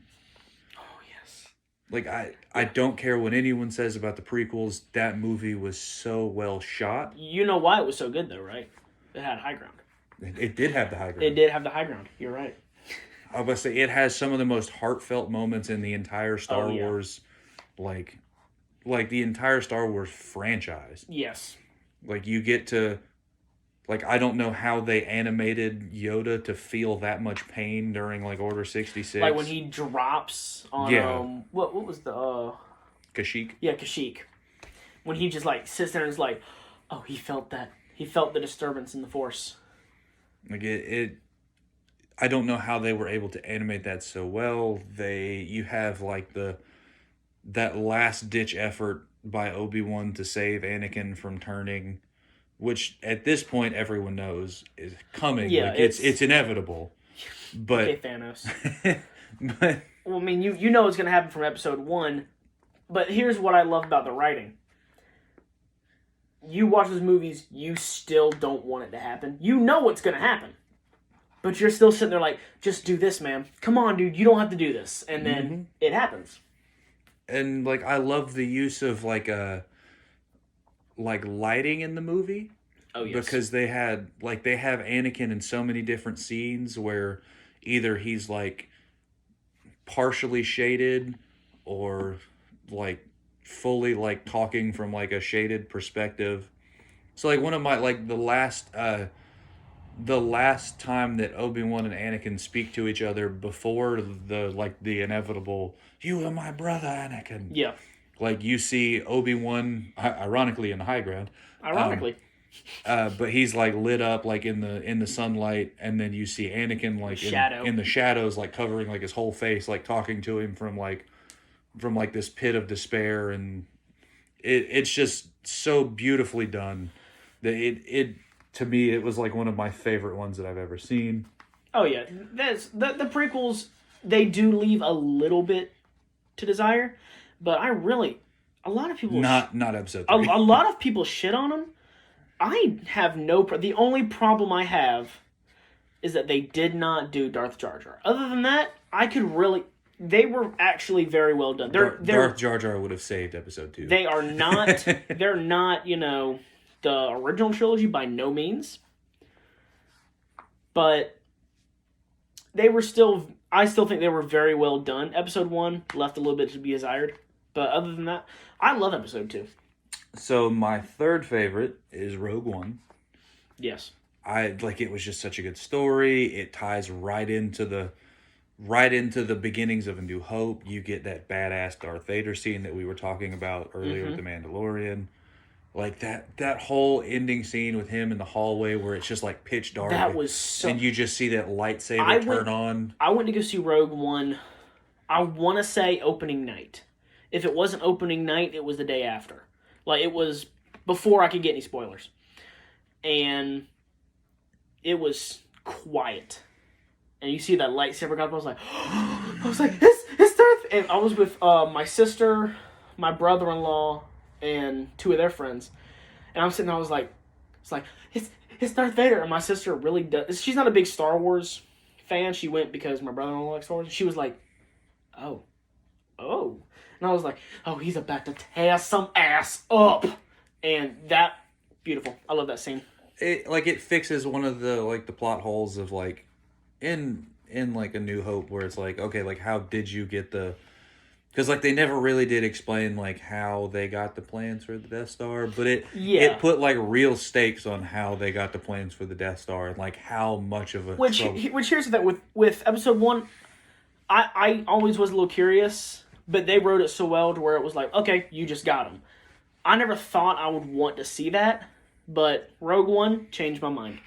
Oh yes. I don't care what anyone says about the prequels. That movie was so well shot. You know why it was so good though, right? It had high ground. It did have the high ground. It did have the high ground. You're right. I was say it has some of the most heartfelt moments in the entire Star Wars, like the entire Star Wars franchise. Yes. You get to, I don't know how they animated Yoda to feel that much pain during Order 66. When he drops on what was the Kashyyyk? Yeah, Kashyyyk. When he just sits there and is like, oh, he felt that. He felt the disturbance in the Force. I don't know how they were able to animate that so well. You have that last ditch effort by Obi-Wan to save Anakin from turning, which at this point everyone knows is coming. Yeah, it's inevitable. But okay, Thanos. But well, I mean, you know it's going to happen from Episode 1. But here's what I love about the writing. You watch those movies, you still don't want it to happen. You know what's going to happen. But you're still sitting there just do this, man. Come on, dude. You don't have to do this. And then it happens. And, I love the use of, lighting in the movie. Oh, yes. Because they have Anakin in so many different scenes where either he's, partially shaded or, fully, talking from, a shaded perspective. So, one of my, the last time that Obi-Wan and Anakin speak to each other before the inevitable, you are my brother, Anakin. Yeah. You see Obi-Wan, ironically in the high ground. Ironically. But he's lit up in the sunlight, and then you see Anakin in the shadows, covering his whole face, talking to him from this pit of despair, and it's just so beautifully done that it to me, it was one of my favorite ones that I've ever seen. Oh yeah, that's the prequels. They do leave a little bit to desire, but a lot of people not Episode 3. A lot of people shit on them. I have the only problem I have is that they did not do Darth Jar Jar. Other than that, they were actually very well done. Darth Jar Jar would have saved Episode 2. They are not. They're not. The original trilogy by no means, but I still think they were very well done. Episode 1 left a little bit to be desired, but other than that, I love Episode 2. So my third favorite is Rogue One. Yes. It was just such a good story. It ties right into the beginnings of A New Hope. You get that badass Darth Vader scene that we were talking about earlier with The Mandalorian. That whole ending scene with him in the hallway where it's just pitch dark. That was so... And you just see that lightsaber turn on. I went to go see Rogue One, I want to say opening night. If it wasn't opening night, it was the day after. It was before I could get any spoilers. And it was quiet. And you see that lightsaber go up, I was like, it's Darth... And I was with my sister, my brother-in-law, and 2 of their friends, and I'm sitting there, I was like, it's Darth Vader, and my sister really does, she's not a big Star Wars fan, she went because my brother-in-law likes Star Wars, she was like, oh, and I was like, oh, he's about to tear some ass up, and that, beautiful, I love that scene. It fixes one of the, the plot holes of, in A New Hope, where it's okay, how did you get the Because, like, they never really did explain, like, how they got the plans for the Death Star, but it put, like, real stakes on how they got the plans for the Death Star and, like, how much of a Which here's the thing, with Episode 1, I always was a little curious, but they wrote it so well to where it was like, okay, you just got them. I never thought I would want to see that, but Rogue One changed my mind.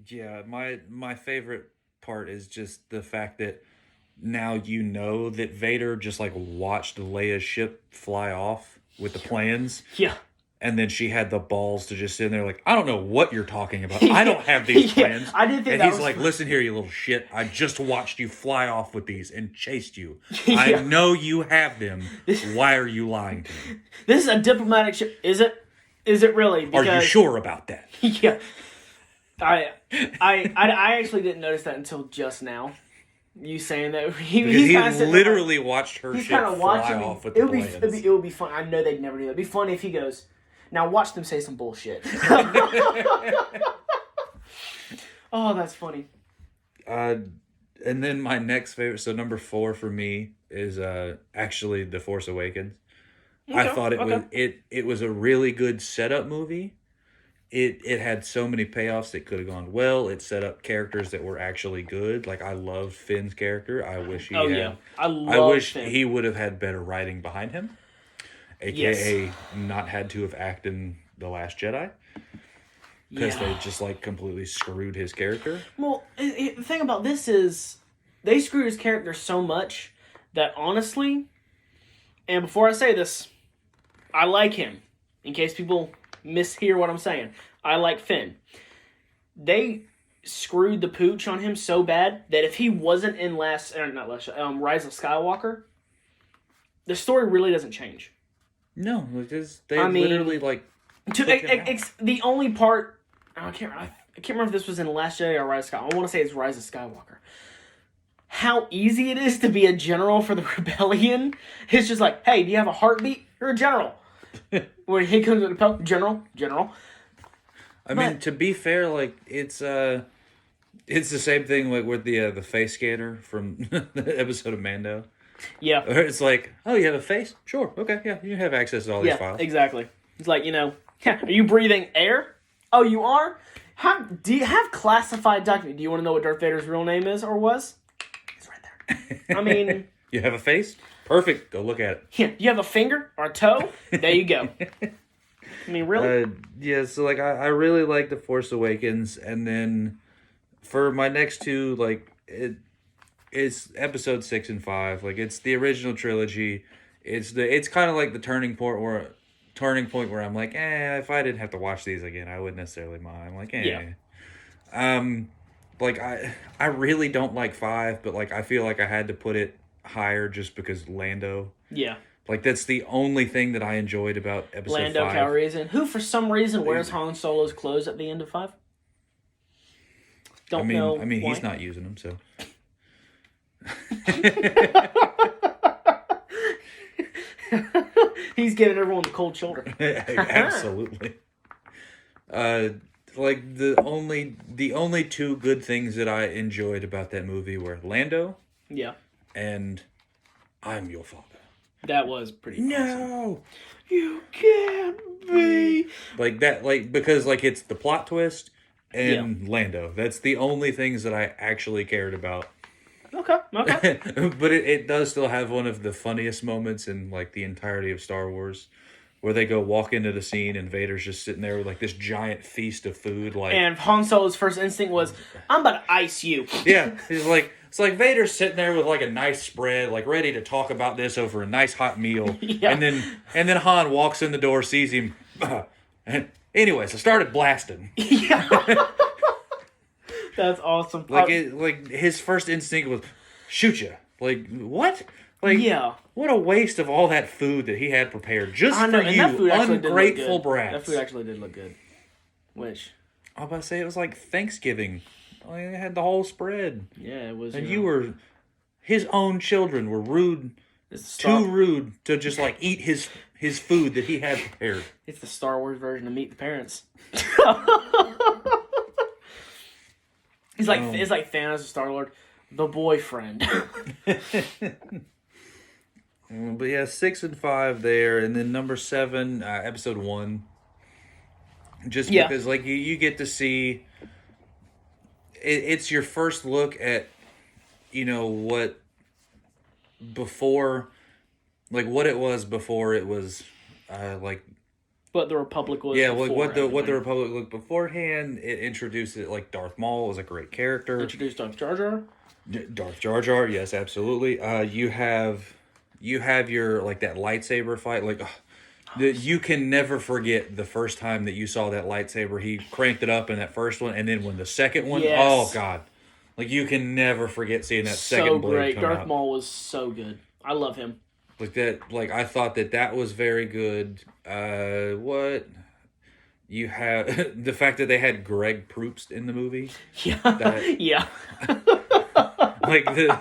Yeah, my favorite part is just the fact that now you know that Vader just like watched Leia's ship fly off with the plans. Yeah. And then she had the balls to just sit in there like, I don't know what you're talking about. I don't have these plans. I didn't think and that he's was like, listen here, you little shit. I just watched you fly off with these and chased you. Yeah. I know you have them. Why are you lying to me? This is a diplomatic ship. Is it? Is it really? Because, are you sure about that? Yeah. I actually didn't notice that until just now. You saying that he literally watched her ship fly off with the plans. It would be fun. I know they'd never do that. It'd be funny if he goes, now watch them say some bullshit. Oh, that's funny. And then my next favorite, so number 4 for me is actually The Force Awakens. Okay, I thought it was a really good setup movie. It had so many payoffs that could have gone well. It set up characters that were actually good. Like, I loved Finn's character. I wish he I wish Finn. he would have had better writing behind him. AKA not had to have acted in The Last Jedi. Because they just, like, completely screwed his character. Well, the thing about this is, they screwed his character so much that honestly, and before I say this, I like him. In case people mishear what I'm saying, I like Finn. They screwed the pooch on him so bad that if he wasn't in Rise of Skywalker, the story really doesn't change. No, they literally like. The only part I can't remember if this was in Last Jedi or Rise of Skywalker. I want to say it's Rise of Skywalker. How easy it is to be a general for the rebellion. It's just like, hey, do you have a heartbeat? You're a general. When he comes with the general. I mean, to be fair, like it's the same thing like with the face scanner from the episode of Mando. Yeah. Where it's like, oh, you have a face? Sure, okay, yeah, you have access to all these files. Exactly. It's like, are you breathing air? Oh, you are? Do you have classified document? Do you want to know what Darth Vader's real name is or was? It's right there. I mean, you have a face? Perfect. Go look at it. Yeah. You have a finger or a toe? There you go. I mean, really? Yeah, so, like, I really like The Force Awakens, and then for my next two, like, it's episode 6 and 5. Like, it's the original trilogy. It's kind of like the turning point where I'm like, if I didn't have to watch these again, I wouldn't necessarily mind. I'm like, Like, I really don't like 5, but, like, I feel like I had to put it higher just because Lando. Yeah. Like, that's the only thing that I enjoyed about episode 5. Lando Calrissian, who for some reason wears Han Solo's clothes at the end of 5. Don't know. I mean, why. He's not using them, so. He's giving everyone the cold shoulder. Absolutely. Like the only two good things that I enjoyed about that movie were Lando. Yeah. And I'm your father. That was pretty No! Awesome. You can't be. Like that, like, because, like, it's the plot twist and Lando. That's the only things that I actually cared about. Okay. But it does still have one of the funniest moments in, like, the entirety of Star Wars, where they go walk into the scene and Vader's just sitting there with, like, this giant feast of food, like. And Han Solo's first instinct was, I'm about to ice you. Yeah, he's like. It's like Vader's sitting there with, like, a nice spread, like, ready to talk about this over a nice hot meal. Yeah. And then Han walks in the door, sees him. And anyways, I started blasting. Yeah. That's awesome. Like his first instinct was, shoot you. Like, what? Like, what a waste of all that food that he had prepared just for you, ungrateful brats. That food actually did look good. Which? I was about to say, it was like Thanksgiving. They had the whole spread. Yeah, it was. And his own children were rude, too rude to just, like, eat his food that he had prepared. It's the Star Wars version of Meet the Parents. It's like Thanos or Star-Lord. The boyfriend. But yeah, 6 and 5 there, and then number 7, episode 1. Just because, like, you get to see, it's your first look at, what before, like what it was before it was, like. What the Republic was. Yeah, like what the Republic looked beforehand. It introduced it, like Darth Maul was a great character. Introduced Darth Jar Jar. Darth Jar Jar, yes, absolutely. You have your, like, that lightsaber fight, like. You can never forget the first time that you saw that lightsaber. He cranked it up in that first one, and then when the second one, oh god, like you can never forget seeing that second blade great. come Darth out. Maul was so good. I love him. Like that, like I thought that was very good. What you have the fact that they had Greg Proops in the movie. Yeah, yeah. Like the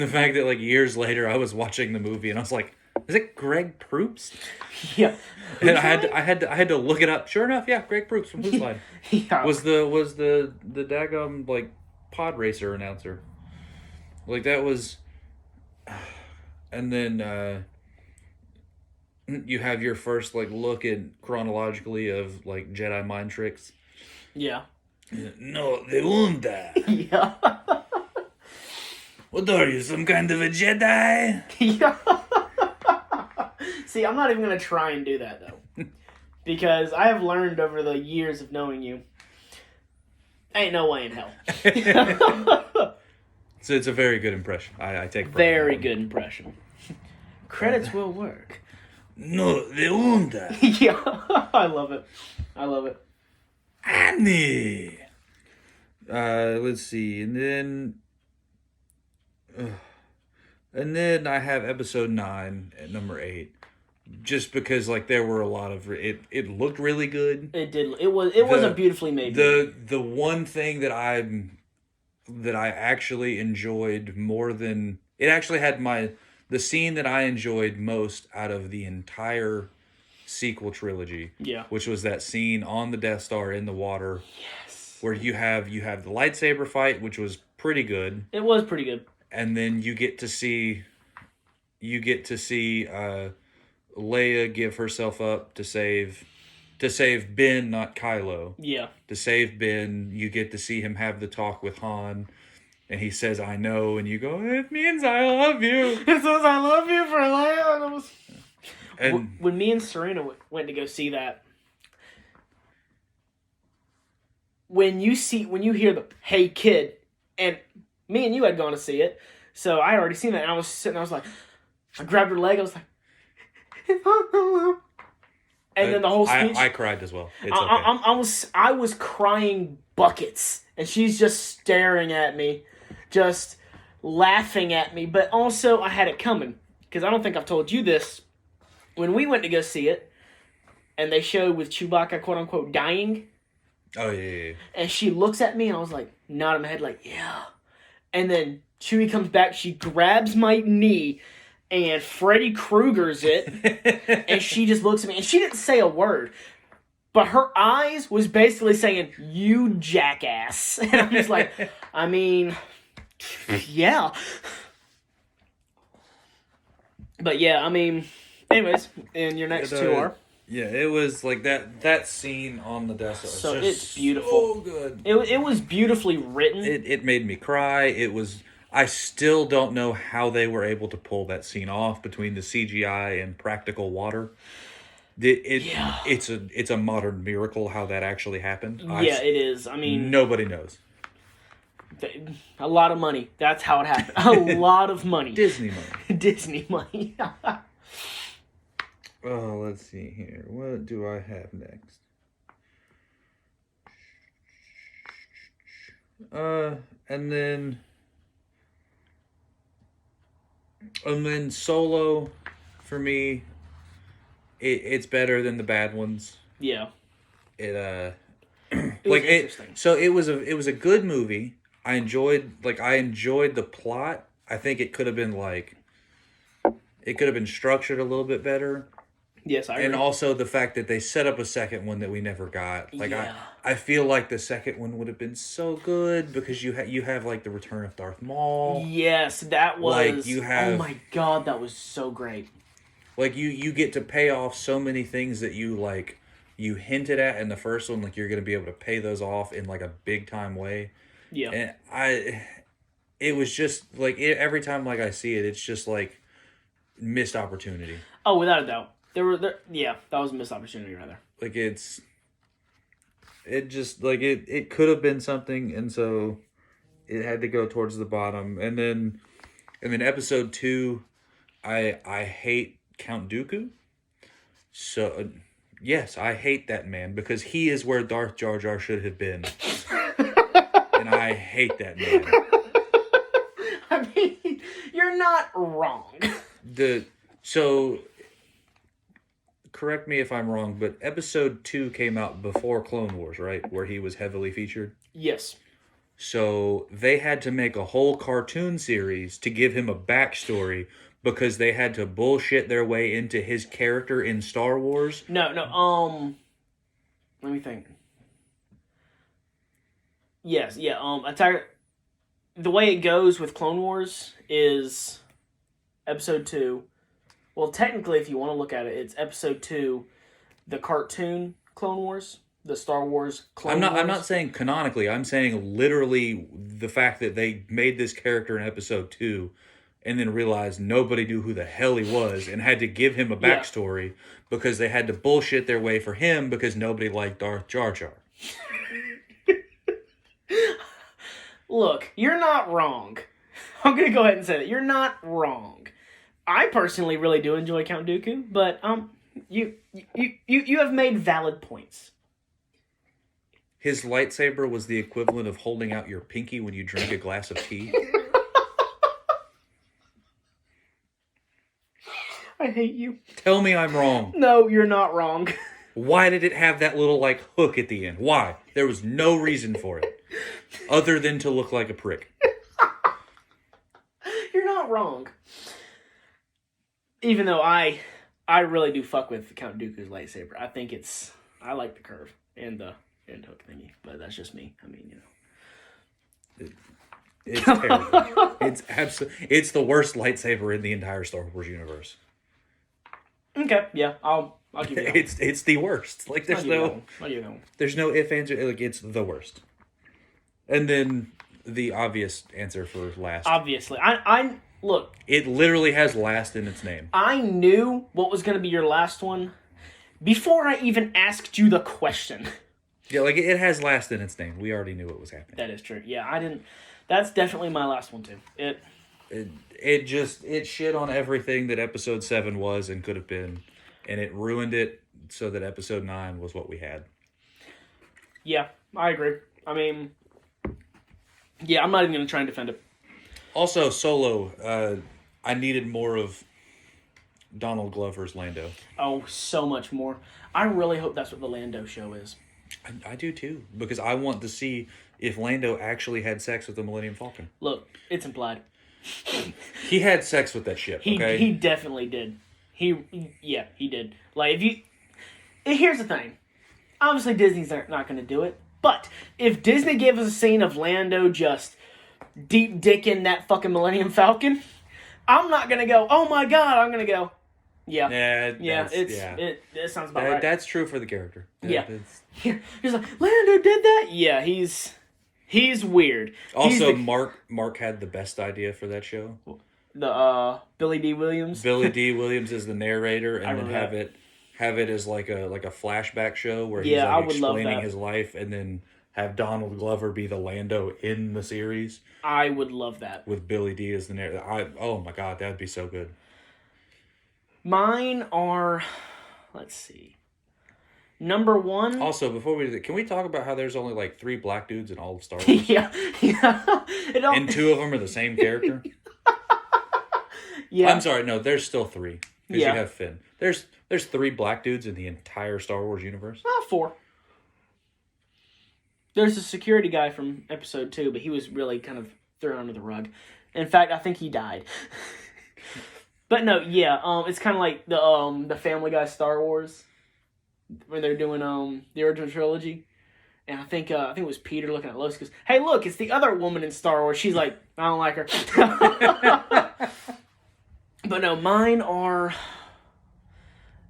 fact that, like, years later I was watching the movie and I was like, is it Greg Proops? Yeah. And I had to look it up. Sure enough, yeah, Greg Proops from Who's Line. Yeah. Was the daggum, like, pod racer announcer. Like, that was. And then you have your first, like, look in chronologically of, like, Jedi mind tricks. Yeah. No, they won't die. Yeah. What are you, some kind of a Jedi? Yeah. See, I'm not even going to try and do that, though. Because I have learned over the years of knowing you, ain't no way in hell. So it's a very good impression. I take pride. Very good impression. Credits will work. No, they won't die. Yeah. I love it. I love it. Annie. Let's see. And then I have episode 9 at number 8. Just because, like, there were a lot of it looked really good. It did. It was a beautifully made movie. The one thing that I actually enjoyed more than it actually had the scene that I enjoyed most out of the entire sequel trilogy. Yeah. Which was that scene on the Death Star in the water. Yes. Where you have the lightsaber fight, which was pretty good. It was pretty good. And then you get to see Leia give herself up to save Ben, not Kylo. Yeah. To save Ben, you get to see him have the talk with Han, and he says, "I know," and you go, "It means I love you." It says, "I love you for Leia." And when me and Serena went to go see that, when you hear the "Hey kid," and me and you had gone to see it, so I already seen that, and I was sitting, I was like, I grabbed her leg, I was like, and then the whole speech. I cried as well. It's okay. I was crying buckets, and she's just staring at me, just laughing at me. But also, I had it coming, because I don't think I've told you this. When we went to go see it, and they showed with Chewbacca, quote unquote, dying. Oh yeah. And she looks at me, and I was like, nodding my head, like, yeah. And then Chewie comes back, she grabs my knee, and Freddy Krueger's it, and she just looks at me, and she didn't say a word, but her eyes was basically saying, "You jackass." And I'm just like, I mean, yeah. But yeah, I mean, anyways, and your next two are? Yeah, it was like that scene on the Death Star. So it's beautiful. So good. It was beautifully written. It made me cry. I still don't know how they were able to pull that scene off between the CGI and practical water. It's a modern miracle how that actually happened. Yeah, it is. I mean, nobody knows. A lot of money. That's how it happened. A lot of money. Disney money. Disney money. Oh, let's see here. What do I have next? And then Solo, for me, it's better than the bad ones. Yeah. So it was a good movie. I enjoyed the plot. I think it could have been structured a little bit better. Yes, I agree. And also the fact that they set up a second one that we never got. Like, yeah. I feel like the second one would have been so good because you have like the return of Darth Maul. Yes, that was... Like, you have... Oh my god, that was so great. Like, you get to pay off so many things that you hinted at in the first one. Like, you're going to be able to pay those off in, like, a big-time way. Yeah. And it was just, like, every time, like, I see it, it's just, like, missed opportunity. Oh, without a doubt. Yeah, that was a missed opportunity, rather. Like, it just, like, it could have been something, and so it had to go towards the bottom. And then episode 2, I hate Count Dooku. So, yes, I hate that man, because he is where Darth Jar Jar should have been. And I hate that man. I mean, you're not wrong. So, correct me if I'm wrong, but episode 2 came out before Clone Wars, right? Where he was heavily featured? Yes. So, they had to make a whole cartoon series to give him a backstory because they had to bullshit their way into his character in Star Wars. No, let me think. Yes, yeah, the way it goes with Clone Wars is episode 2. Well, technically, if you want to look at it, it's episode 2, the cartoon Clone Wars, the Star Wars Clone Wars. I'm not saying canonically. I'm saying literally the fact that they made this character in episode 2 and then realized nobody knew who the hell he was and had to give him a backstory because they had to bullshit their way for him because nobody liked Darth Jar Jar. Look, you're not wrong. I'm going to go ahead and say that. You're not wrong. I personally really do enjoy Count Dooku, but you have made valid points. His lightsaber was the equivalent of holding out your pinky when you drink a glass of tea. I hate you. Tell me I'm wrong. No, you're not wrong. Why did it have that little, like, hook at the end? Why? There was no reason for it. Other than to look like a prick. You're not wrong. Even though I really do fuck with Count Dooku's lightsaber. I like the curve and the hook thingy, but that's just me. I mean, you know. It's terrible. It's the worst lightsaber in the entire Star Wars universe. Okay, yeah, I'll give you that. It's the worst. Like there's no if answer. Like it's the worst. And then the obvious answer for last. Obviously, I look. It literally has last in its name. I knew what was going to be your last one before I even asked you the question. Yeah, like it has last in its name. We already knew what was happening. That is true. Yeah, I didn't. That's definitely my last one too. It shit on everything that episode 7 was and could have been, and it ruined it so that episode 9 was what we had. Yeah, I agree. I mean, yeah, I'm not even going to try and defend it. Also, Solo, I needed more of Donald Glover's Lando. Oh, so much more. I really hope that's what the Lando show is. I do too, because I want to see if Lando actually had sex with the Millennium Falcon. Look, it's implied. He had sex with that ship, okay? He definitely did. He did. Like, here's the thing. Obviously, Disney's not going to do it. But if Disney gave us a scene of Lando just deep dicking that fucking Millennium Falcon, I'm not going to go, oh my god, I'm going to go, yeah. It sounds about right. That's true for the character. Yeah. He's like, Lando did that? Yeah, he's weird. Also, Mark had the best idea for that show. The Billy D. Williams. Billy D. Williams is the narrator, and then have it as like a flashback show where he's like explaining his life, and then have Donald Glover be the Lando in the series. I would love that with Billy D. as the narrator. Oh my god, that'd be so good. Mine are, let's see. Number 1. Also, before we do that, can we talk about how there's only like 3 black dudes in all of Star Wars? yeah. And 2 of them are the same character? Yeah. I'm sorry, no, there's still 3. Because you have Finn. There's 3 black dudes in the entire Star Wars universe? 4. There's a security guy from episode 2, but he was really kind of thrown under the rug. In fact, I think he died. But no, yeah, it's kind of like the Family Guy Star Wars when they're doing the original trilogy. And I think it was Peter looking at Lois goes, "Hey, look, it's the other woman in Star Wars." She's like, "I don't like her." But no, mine are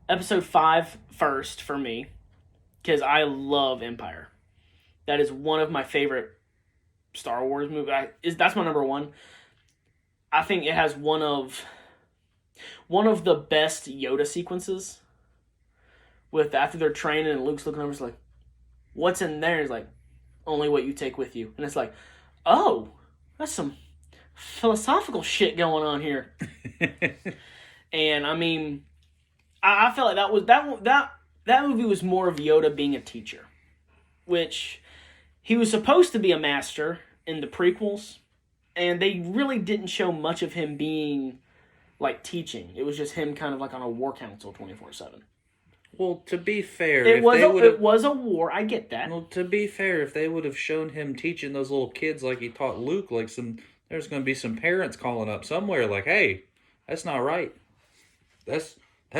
episode 5 first for me because I love Empire. That is one of my favorite Star Wars movies. That's my number one. I think it has one of the best Yoda sequences. With after they're training and Luke's looking over, it's like, "What's in there?" He's like, "Only what you take with you." And it's like, oh, that's some philosophical shit going on here. And I mean, I felt like that movie was more of Yoda being a teacher, which he was supposed to be a master in the prequels, and they really didn't show much of him being like teaching. It was just him kind of like on a war council 24/7. Well, to be fair, it was a war. I get that. Well, to be fair, if they would have shown him teaching those little kids like he taught Luke, like there's going to be some parents calling up somewhere like, "Hey, that's not right. That's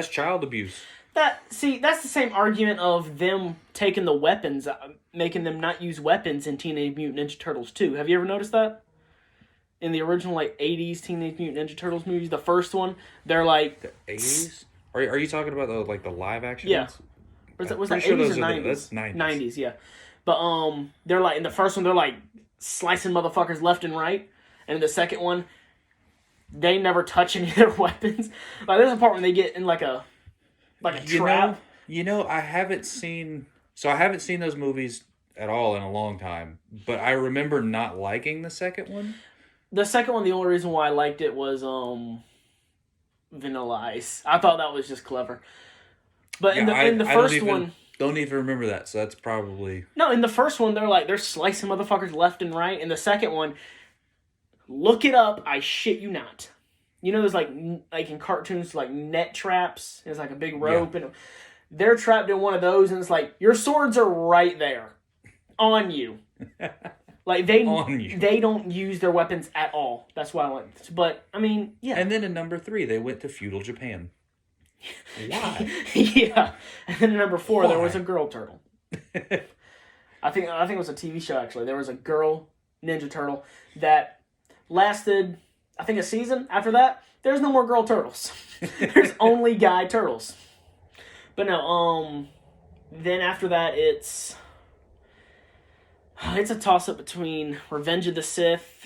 child abuse." That's the same argument of them taking the weapons, making them not use weapons in Teenage Mutant Ninja Turtles 2. Have you ever noticed that? In the original 80s Teenage Mutant Ninja Turtles movies, the first one, they're like the 80s. Are you talking about the live action ones? Was that 80s or 90s? That's 90s. 90s, yeah. But they're like in the first one they're like slicing motherfuckers left and right, and in the second one they never touch any of their weapons. Like there's a part when they get in like a trap. I haven't seen those movies at all in a long time, but I remember not liking the second one. The second one, the only reason why I liked it was Vanilla Ice. I thought that was just clever. But in the first one, don't even remember that. So that's probably no. In the first one, they're slicing motherfuckers left and right. In the second one, look it up. I shit you not. You know, there's like in cartoons, like net traps. It's like a big rope, and they're trapped in one of those, and it's like your swords are right there, on you. Like they don't use their weapons at all. That's why I like this. But I mean, yeah. And then in number 3, they went to feudal Japan. Why? Yeah. And then in number 4, there was a girl turtle. I think it was a TV show actually. There was a girl Ninja Turtle that lasted, I think, a season. After that, there's no more girl turtles. There's only guy turtles. But no, then after that it's a toss-up between Revenge of the Sith.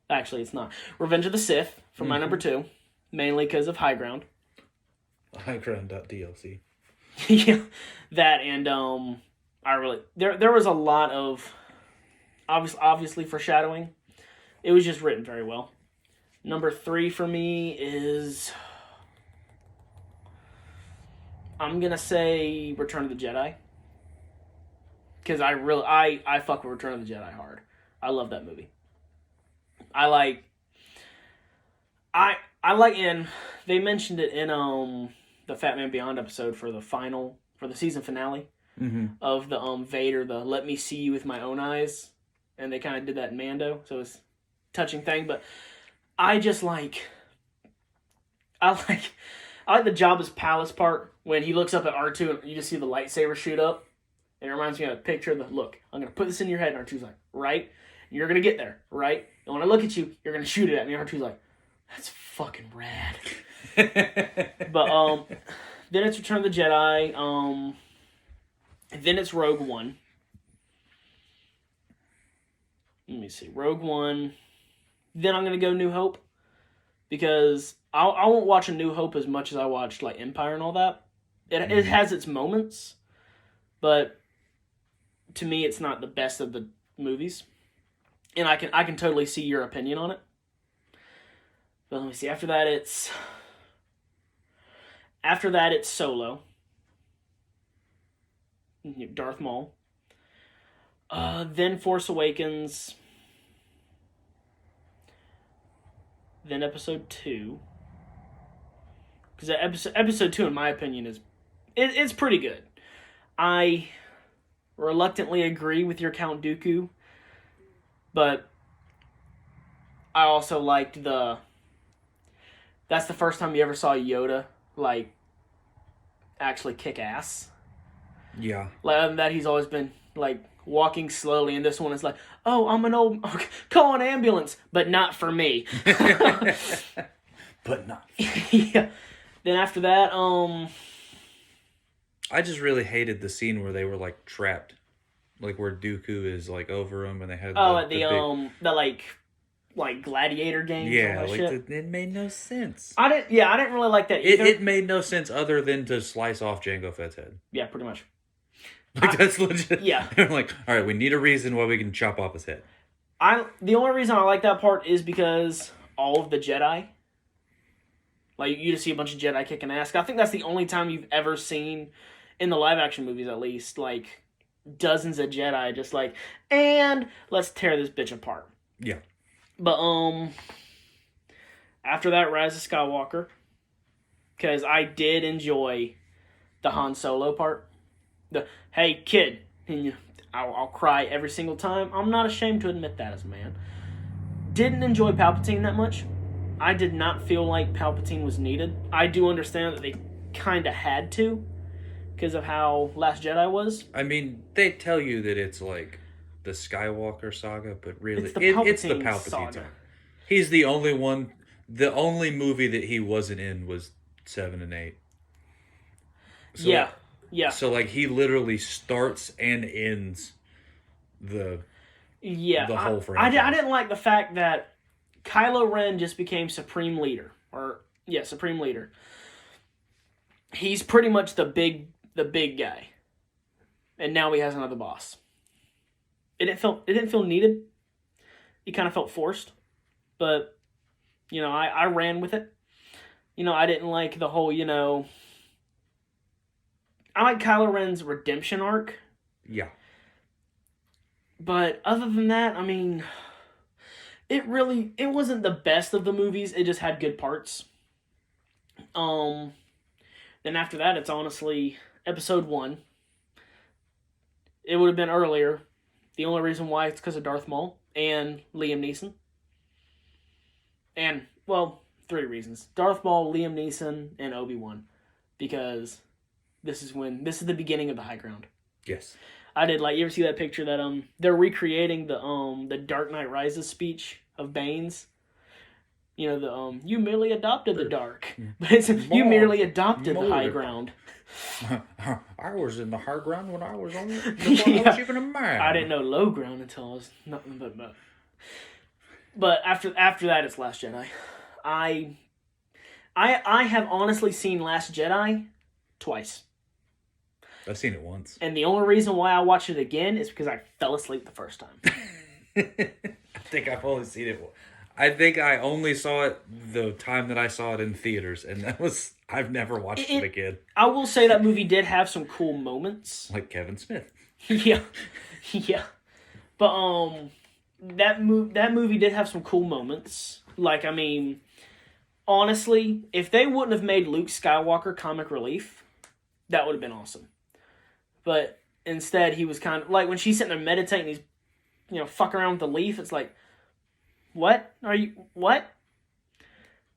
Actually, it's not. Revenge of the Sith for my number 2, mainly because of High Ground. Highground.dlc. Yeah, that and there was a lot of obviously foreshadowing. It was just written very well. Number 3 for me is, I'm gonna say Return of the Jedi. Because I fuck with Return of the Jedi hard. I love that movie. I like, and they mentioned it in the Fat Man Beyond episode for the season finale of the Vader, the "Let me see you with my own eyes," and they kind of did that in Mando, so it's a touching thing. But I like the Jabba's palace part when he looks up at R2 and you just see the lightsaber shoot up. It reminds me of a picture of look, I'm going to put this in your head. And R2's like, right? And you're going to get there, right? And when I look at you, you're going to shoot it at me. And R2's like, that's fucking rad. But then it's Return of the Jedi. Then it's Rogue One. Let me see. Rogue One. Then I'm going to go New Hope. Because I won't watch A New Hope as much as I watched like Empire and all that. It has its moments. But to me, it's not the best of the movies, and I can totally see your opinion on it. But let me see. After that, it's Solo, Darth Maul. Then Force Awakens. Then Episode 2. Because episode 2, in my opinion, it's pretty good. I reluctantly agree with your Count Dooku, but I also liked the That's the first time you ever saw Yoda, like, actually kick ass. Yeah. Like, other than that, he's always been, like, walking slowly, and this one is like, oh, I'm an old... Call an ambulance, but not for me. But not. Yeah. Then after that, I just really hated the scene where they were, like, trapped. Like, where Dooku is, like, over them, and they had at the like gladiator games. Yeah, all that like, shit. it made no sense. I didn't really like that either. It made no sense other than to slice off Jango Fett's head. Yeah, pretty much. Like, that's legit. Yeah. I'm like, all right, we need a reason why we can chop off his head. The only reason I like that part is because all of the Jedi, like, you just see a bunch of Jedi kicking ass. I think that's the only time you've ever seen, in the live action movies at least, like, dozens of Jedi just like, and let's tear this bitch apart. Yeah. But after that, Rise of Skywalker, because I did enjoy the Han Solo part. The hey kid, and I'll cry every single time. I'm not ashamed to admit that as a man. Didn't enjoy Palpatine that much. I did not feel like Palpatine was needed. I do understand that they kind of had to, because of how Last Jedi was. I mean, they tell you that it's like the Skywalker saga, but really, it's the Palpatine saga. saga. He's the only one. The only movie that he wasn't in was 7 and 8. So, Yeah. So, like, he literally starts and ends the whole franchise. I didn't like the fact that Kylo Ren just became Supreme Leader. Supreme Leader. He's pretty much the big guy. And now he has another boss. It didn't feel needed. It kind of felt forced. But, I ran with it. I didn't like the whole, I like Kylo Ren's redemption arc. Yeah. But other than that, I mean, it wasn't the best of the movies. It just had good parts. Then after that, it's honestly Episode 1. It would have been earlier. The only reason why it's because of Darth Maul and Liam Neeson. And, well, 3 reasons. Darth Maul, Liam Neeson, and Obi-Wan. Because this is the beginning of the high ground. Yes. I did, like, you ever see that picture that they're recreating the Dark Knight Rises speech of Bane's? You merely adopted the dark. But it's you merely adopted the high ground. I was in the high ground when I was on it. I was even a man. I didn't know low ground until I was nothing but. But after that, it's Last Jedi. I have honestly seen Last Jedi twice. I've seen it once. And the only reason why I watched it again is because I fell asleep the first time. I think I've only seen it once. I think I only saw it the time that I saw it in theaters, and I've never watched it again. I will say that movie did have some cool moments. Like Kevin Smith. Yeah. But that movie did have some cool moments. Like, I mean, honestly, if they wouldn't have made Luke Skywalker comic relief, that would have been awesome. But instead, he was kind of like when she's sitting there meditating, he's fucking around with the leaf. It's like, what? What?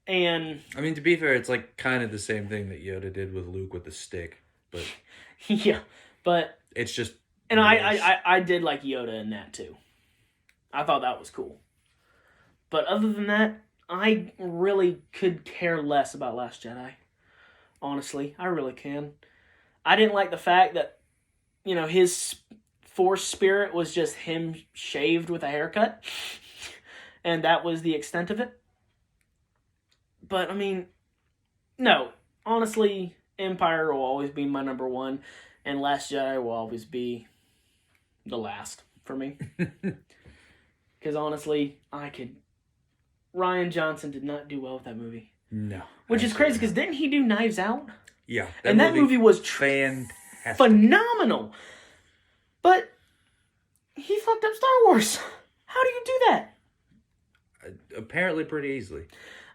And I mean, to be fair, it's like kind of the same thing that Yoda did with Luke with the stick, but yeah, but it's just. And I did like Yoda in that too. I thought that was cool. But other than that, I really could care less about Last Jedi. Honestly, I really can. I didn't like the fact that, his Force spirit was just him shaved with a haircut. And that was the extent of it. But, I mean, no. Honestly, Empire will always be my number one. And Last Jedi will always be the last for me. Because, honestly, Rian Johnson did not do well with that movie. No. Which is crazy, because didn't he do Knives Out? Yeah. That movie was fantastic. Phenomenal. But he fucked up Star Wars. How do you do that? Apparently pretty easily.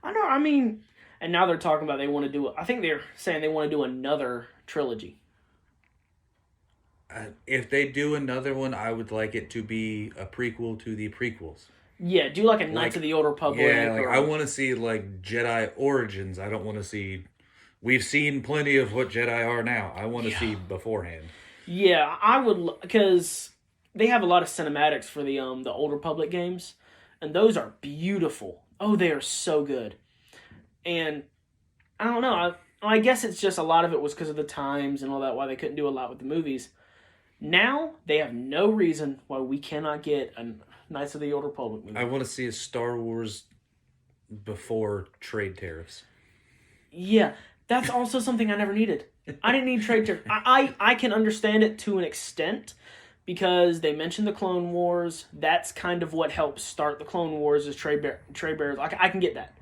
I know, I mean, and now they're talking about I think they're saying they want to do another trilogy. If they do another one, I would like it to be a prequel to the prequels. Yeah, do like a Knights of the Old Republic. Yeah, like I want to see like Jedi Origins. I don't want to see. We've seen plenty of what Jedi are now. I want to see beforehand. Yeah, I would, because they have a lot of cinematics for the Old Republic games, and those are beautiful. Oh, they are so good. And I don't know. I guess it's just a lot of it was because of the times and all that, why they couldn't do a lot with the movies. Now they have no reason why we cannot get a Knights of the Old Republic movie. I want to see a Star Wars before trade tariffs. Yeah, that's also something I never needed. I didn't need trade tariffs. I can understand it to an extent because they mentioned the Clone Wars. That's kind of what helped start the Clone Wars is trade barriers. I can get that.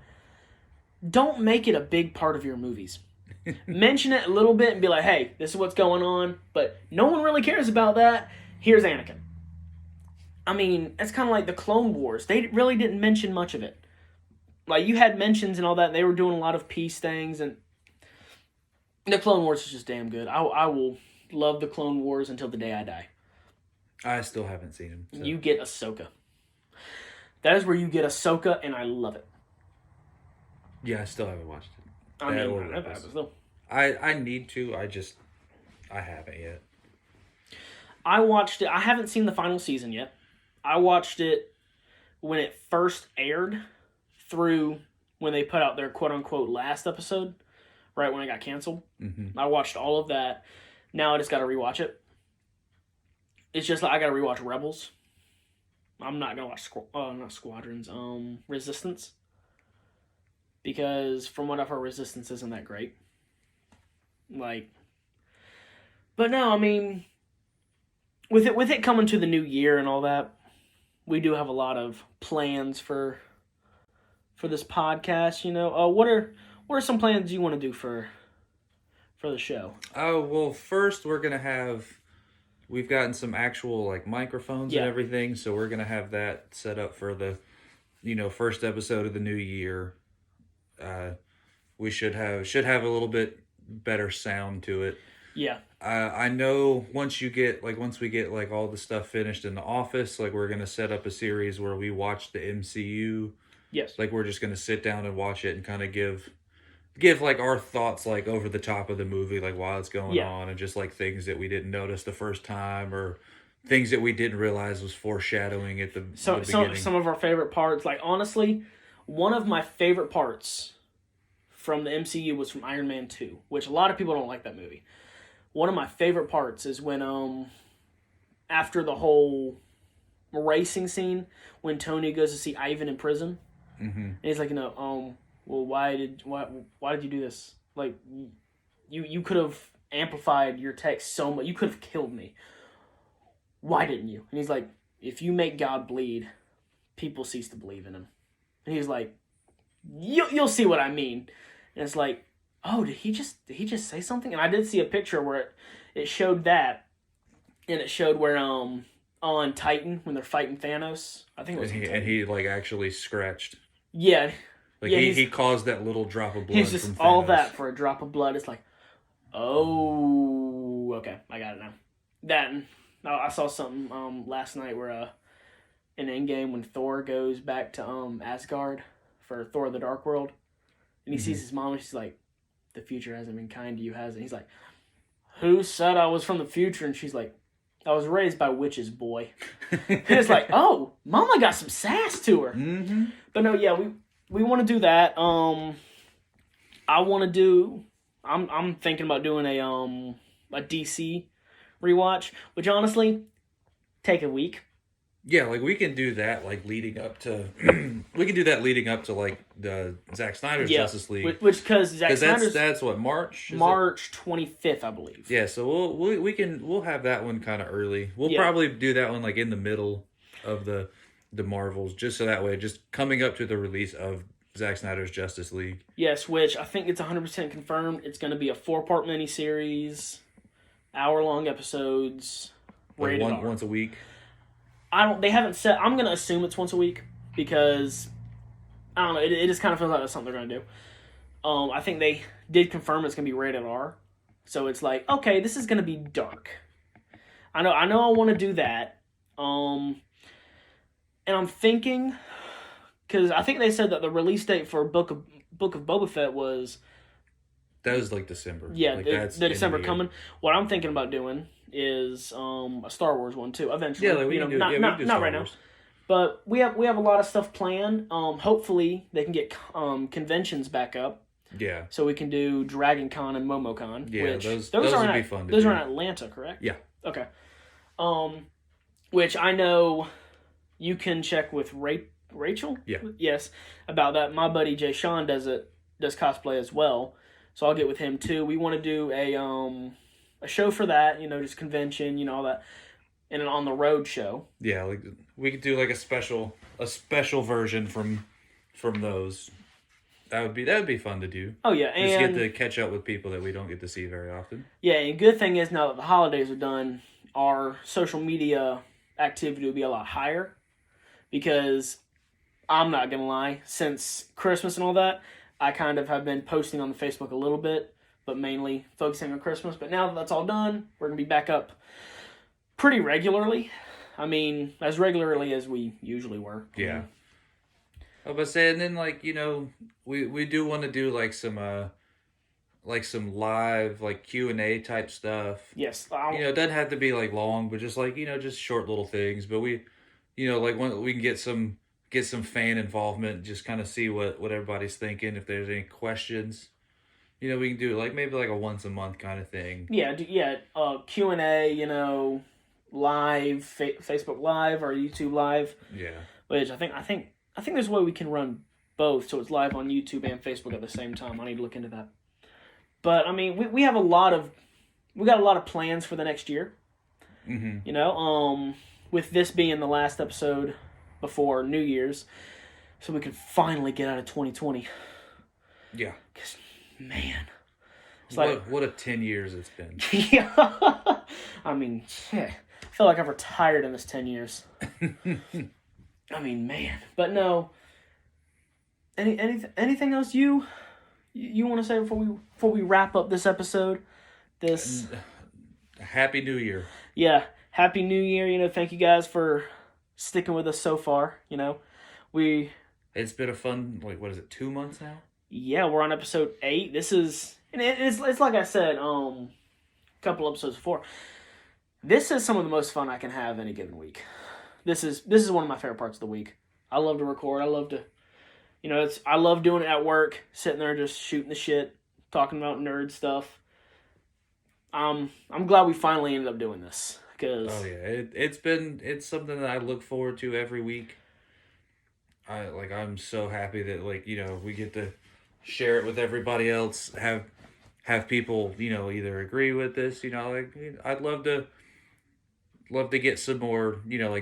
Don't make it a big part of your movies. Mention it a little bit and be like, hey, this is what's going on, but no one really cares about that. Here's Anakin. I mean, it's kind of like the Clone Wars. They really didn't mention much of it. Like, you had mentions and all that, and they were doing a lot of peace things, and the Clone Wars is just damn good. I will love the Clone Wars until the day I die. I still haven't seen them. So. You get Ahsoka. That is where you get Ahsoka, and I love it. Yeah, I still haven't watched it. I need to. I haven't yet. I watched it. I haven't seen the final season yet. I watched it when it first aired through when they put out their quote-unquote last episode, right when it got canceled. Mm-hmm. I watched all of that. Now I just got to rewatch it. It's just like I got to rewatch Rebels. I'm not going to watch not Squadrons, Resistance. Because from what I've heard, Resistance isn't that great. Like, but no, I mean, with it coming to the new year and all that, we do have a lot of plans for this podcast. You know, what are some plans you want to do for the show? Oh well, first we've gotten some actual like microphones and everything, so we're gonna have that set up for the, first episode of the new year. We should have a little bit better sound to it. Yeah. I know once we get like all the stuff finished in the office, like we're gonna set up a series where we watch the MCU. Yes. Like we're just gonna sit down and watch it and kind of give like our thoughts like over the top of the movie, like while it's going on, and just like things that we didn't notice the first time or things that we didn't realize was foreshadowing at the beginning. Some of our favorite parts, like honestly, one of my favorite parts from the MCU was from Iron Man 2, which a lot of people don't like that movie. One of my favorite parts is when, after the whole racing scene, when Tony goes to see Ivan in prison, and he's like, well, why did you do this? Like, you could have amplified your text so much. You could have killed me. Why didn't you? And he's like, if you make God bleed, people cease to believe in him. And he's like, you'll see what I mean. And it's like, oh, did he just say something? And I did see a picture where it showed that, and it showed where on Titan when they're fighting Thanos. I think it was. And he like actually scratched. Yeah. Like he caused that little drop of blood. He's just from Thanos. All that for a drop of blood. It's like, oh, okay, I got it now. That I saw something last night where in Endgame when Thor goes back to Asgard for Thor: The Dark World, and he sees his mom, and she's like, "The future hasn't been kind to you, has it?" He's like, "Who said I was from the future?" And she's like, "I was raised by witches, boy." And it's like, oh, Mama got some sass to her. Mm-hmm. But no, yeah, we want to do that. I'm thinking about doing a DC rewatch, which honestly take a week. Yeah, like we can do that like leading up to like the Zack Snyder's Justice League. Which because Zack Snyder's that's what March 25th, I believe. Yeah, so we'll have that one kind of early. We'll probably do that one like in the middle of the Marvels, just so that way just coming up to the release of Zack Snyder's Justice League. Yes, which I think it's 100% confirmed. It's going to be a 4-part miniseries, hour-long episodes, like once a week. They haven't said. I'm going to assume it's once a week because I don't know. It just kind of feels like that's something they're going to do. I think they did confirm it's going to be rated R, so it's like, okay, this is going to be dark. I know. I want to do that. And And I'm thinking, because I think they said that the release date for Book of Boba Fett was... That was like December. Yeah, like the December coming. What I'm thinking about doing is a Star Wars one too. Eventually, yeah, like we can do, not right now. But we have a lot of stuff planned. Hopefully they can get conventions back up. Yeah. So we can do Dragon Con and MomoCon. Yeah, which, those would be fun to do. Those are in Atlanta, correct? Yeah. Okay. Which I know you can check with Rachel. Yeah. Yes, about that. My buddy Jay Sean does cosplay as well. So I'll get with him too. We want to do a show for that, just convention, all that, and an on the road show. Yeah, like we could do like a special version from those. That would be fun to do. Oh yeah, and just get to catch up with people that we don't get to see very often. Yeah, and good thing is now that the holidays are done, our social media activity will be a lot higher, because I'm not gonna lie, since Christmas and all that, I kind of have been posting on the Facebook a little bit, but mainly focusing on Christmas. But now that that's all done, we're going to be back up pretty regularly. I mean, as regularly as we usually were. Yeah. I was about to say, and then, we do want to do, some live, Q&A type stuff. Yes. It doesn't have to be, long, but just, just short little things. But we, when we can get some fan involvement, just kind of see what everybody's thinking. If there's any questions, we can do maybe a once a month kind of thing. Yeah, Q&A, live, Facebook Live or YouTube Live. Yeah. Which I think there's a way we can run both, so it's live on YouTube and Facebook at the same time. I need to look into that. But I mean, we got a lot of plans for the next year. Mm-hmm. With this being the last episode before New Year's, so we can finally get out of 2020. Yeah. Because, man, it's what a 10 years it's been. Yeah. I mean, I feel like I've retired in this 10 years. I mean, man. But no. Anything else you want to say before we wrap up this episode? Happy New Year. Yeah. Happy New Year. Thank you guys for sticking with us so far. It's been a fun, what is it, 2 months now? Yeah, we're on episode 8. This is, and it's like I said, a couple episodes before. This is some of the most fun I can have any given week. This is one of my favorite parts of the week. I love to record. I love to, I love doing it at work, sitting there just shooting the shit, talking about nerd stuff. I'm glad we finally ended up doing this. Oh yeah, it's something that I look forward to every week. I'm so happy that we get to share it with everybody else. Have people either agree with this. I'd love to get some more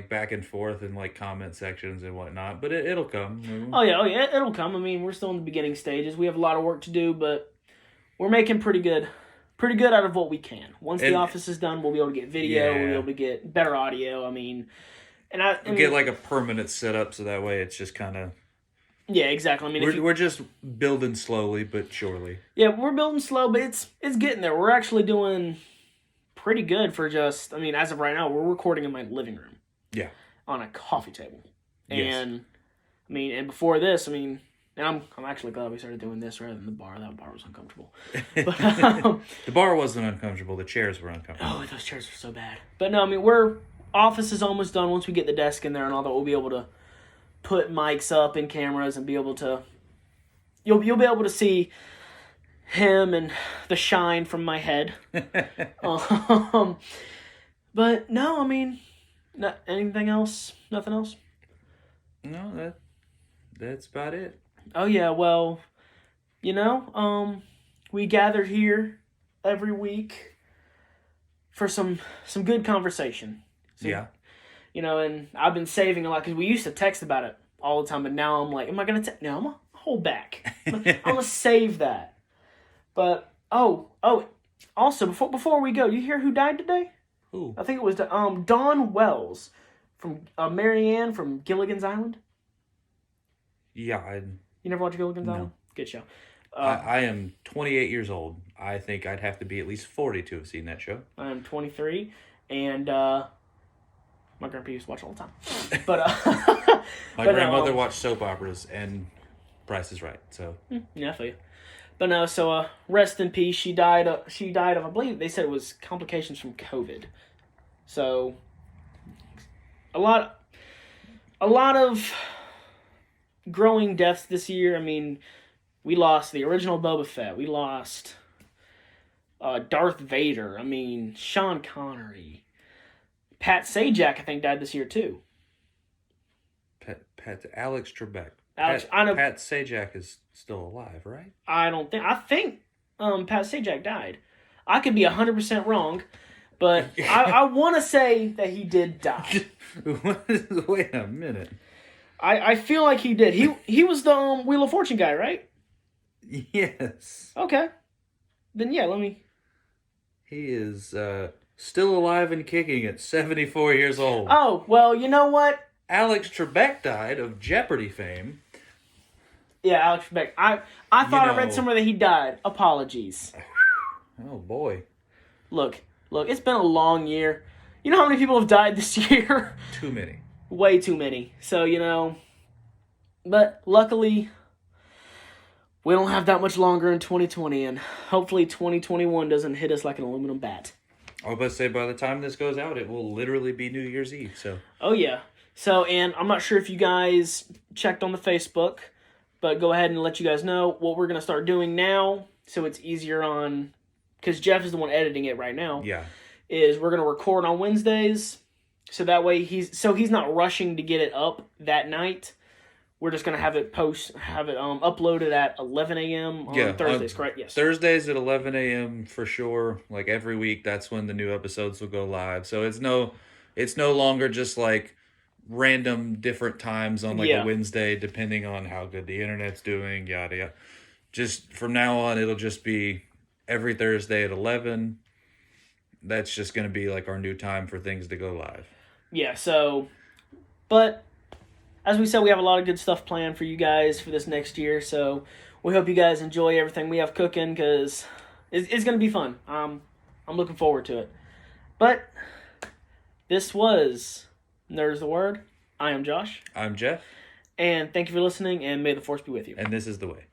back and forth and comment sections and whatnot. But it'll come. Oh yeah, it'll come. I mean, we're still in the beginning stages. We have a lot of work to do, but we're making pretty good out of what we can. Once the office is done, we'll be able to get video. We'll be able to get better audio. I mean, get a permanent setup so that way it's just kind of. Yeah, exactly. I mean, we're just building slowly but surely. Yeah, we're building slow, but it's getting there. We're actually doing pretty good for just. I mean, as of right now, we're recording in my living room. Yeah. On a coffee table, yes. And I mean, and before this, I mean. And I'm actually glad we started doing this rather than the bar. That bar was uncomfortable. But, the bar wasn't uncomfortable. The chairs were uncomfortable. Oh, those chairs were so bad. But no, I mean, office is almost done. Once we get the desk in there and all that, we'll be able to put mics up and cameras and be able to... You'll be able to see him and the shine from my head. But no, I mean, anything else? Nothing else? No, that's about it. Oh yeah, well, we gather here every week for some good conversation. Yeah. And I've been saving a lot because we used to text about it all the time, but now I'm like, am I gonna text? No, I'm gonna hold back. I'm gonna save that. But also before we go, you hear who died today? Who? I think it was Dawn Wells from Marianne from Gilligan's Island. Yeah, You never watched Gilligan's Island? Good show. I am 28 years old. I think I'd have to be at least 40 to have seen that show. I am 23, and my grandpa used to watch all the time. But My grandmother watched soap operas and Price is Right. So yeah, I feel you. But no, so rest in peace. She died. She died of, I believe they said it was complications from COVID. So a lot of growing deaths this year. I mean, we lost the original Boba Fett. We lost Darth Vader. I mean, Sean Connery. Pat Sajak, I think, died this year too. Alex Trebek. I know Pat Sajak is still alive, right? I think Pat Sajak died. I could be 100% wrong, but I want to say that he did die. Wait a minute. I feel like he did. He was the Wheel of Fortune guy, right? Yes. Okay. Then yeah, let me. He is still alive and kicking at 74 years old. Oh, well, you know what? Alex Trebek died of Jeopardy fame. Yeah, Alex Trebek. I thought I read somewhere that he died. Apologies. Oh, boy. Look, it's been a long year. You know how many people have died this year? Too many. Way too many. So, but luckily, we don't have that much longer in 2020, and hopefully 2021 doesn't hit us like an aluminum bat. I was about to say, by the time this goes out, it will literally be New Year's Eve, so. Oh, yeah. So, and I'm not sure if you guys checked on the Facebook, but go ahead and let you guys know what we're going to start doing now, so it's easier on, because Jeff is the one editing it right now. Yeah. Is we're going to record on Wednesdays, so that way he's not rushing to get it up that night. We're just going to have it uploaded at 11 a.m. on Thursdays, correct? Yes. Thursdays at 11 a.m. for sure. Like every week, that's when the new episodes will go live. So it's no longer just like random different times on like a Wednesday, depending on how good the internet's doing, yada yada. Just from now on, it'll just be every Thursday at 11. That's just going to be like our new time for things to go live. Yeah, so, but as we said, we have a lot of good stuff planned for you guys for this next year, so we hope you guys enjoy everything we have cooking, because it's going to be fun. I'm looking forward to it. But this was Nerd's the Word. I am Josh. I'm Jeff. And thank you for listening, and may the Force be with you. And this is the way.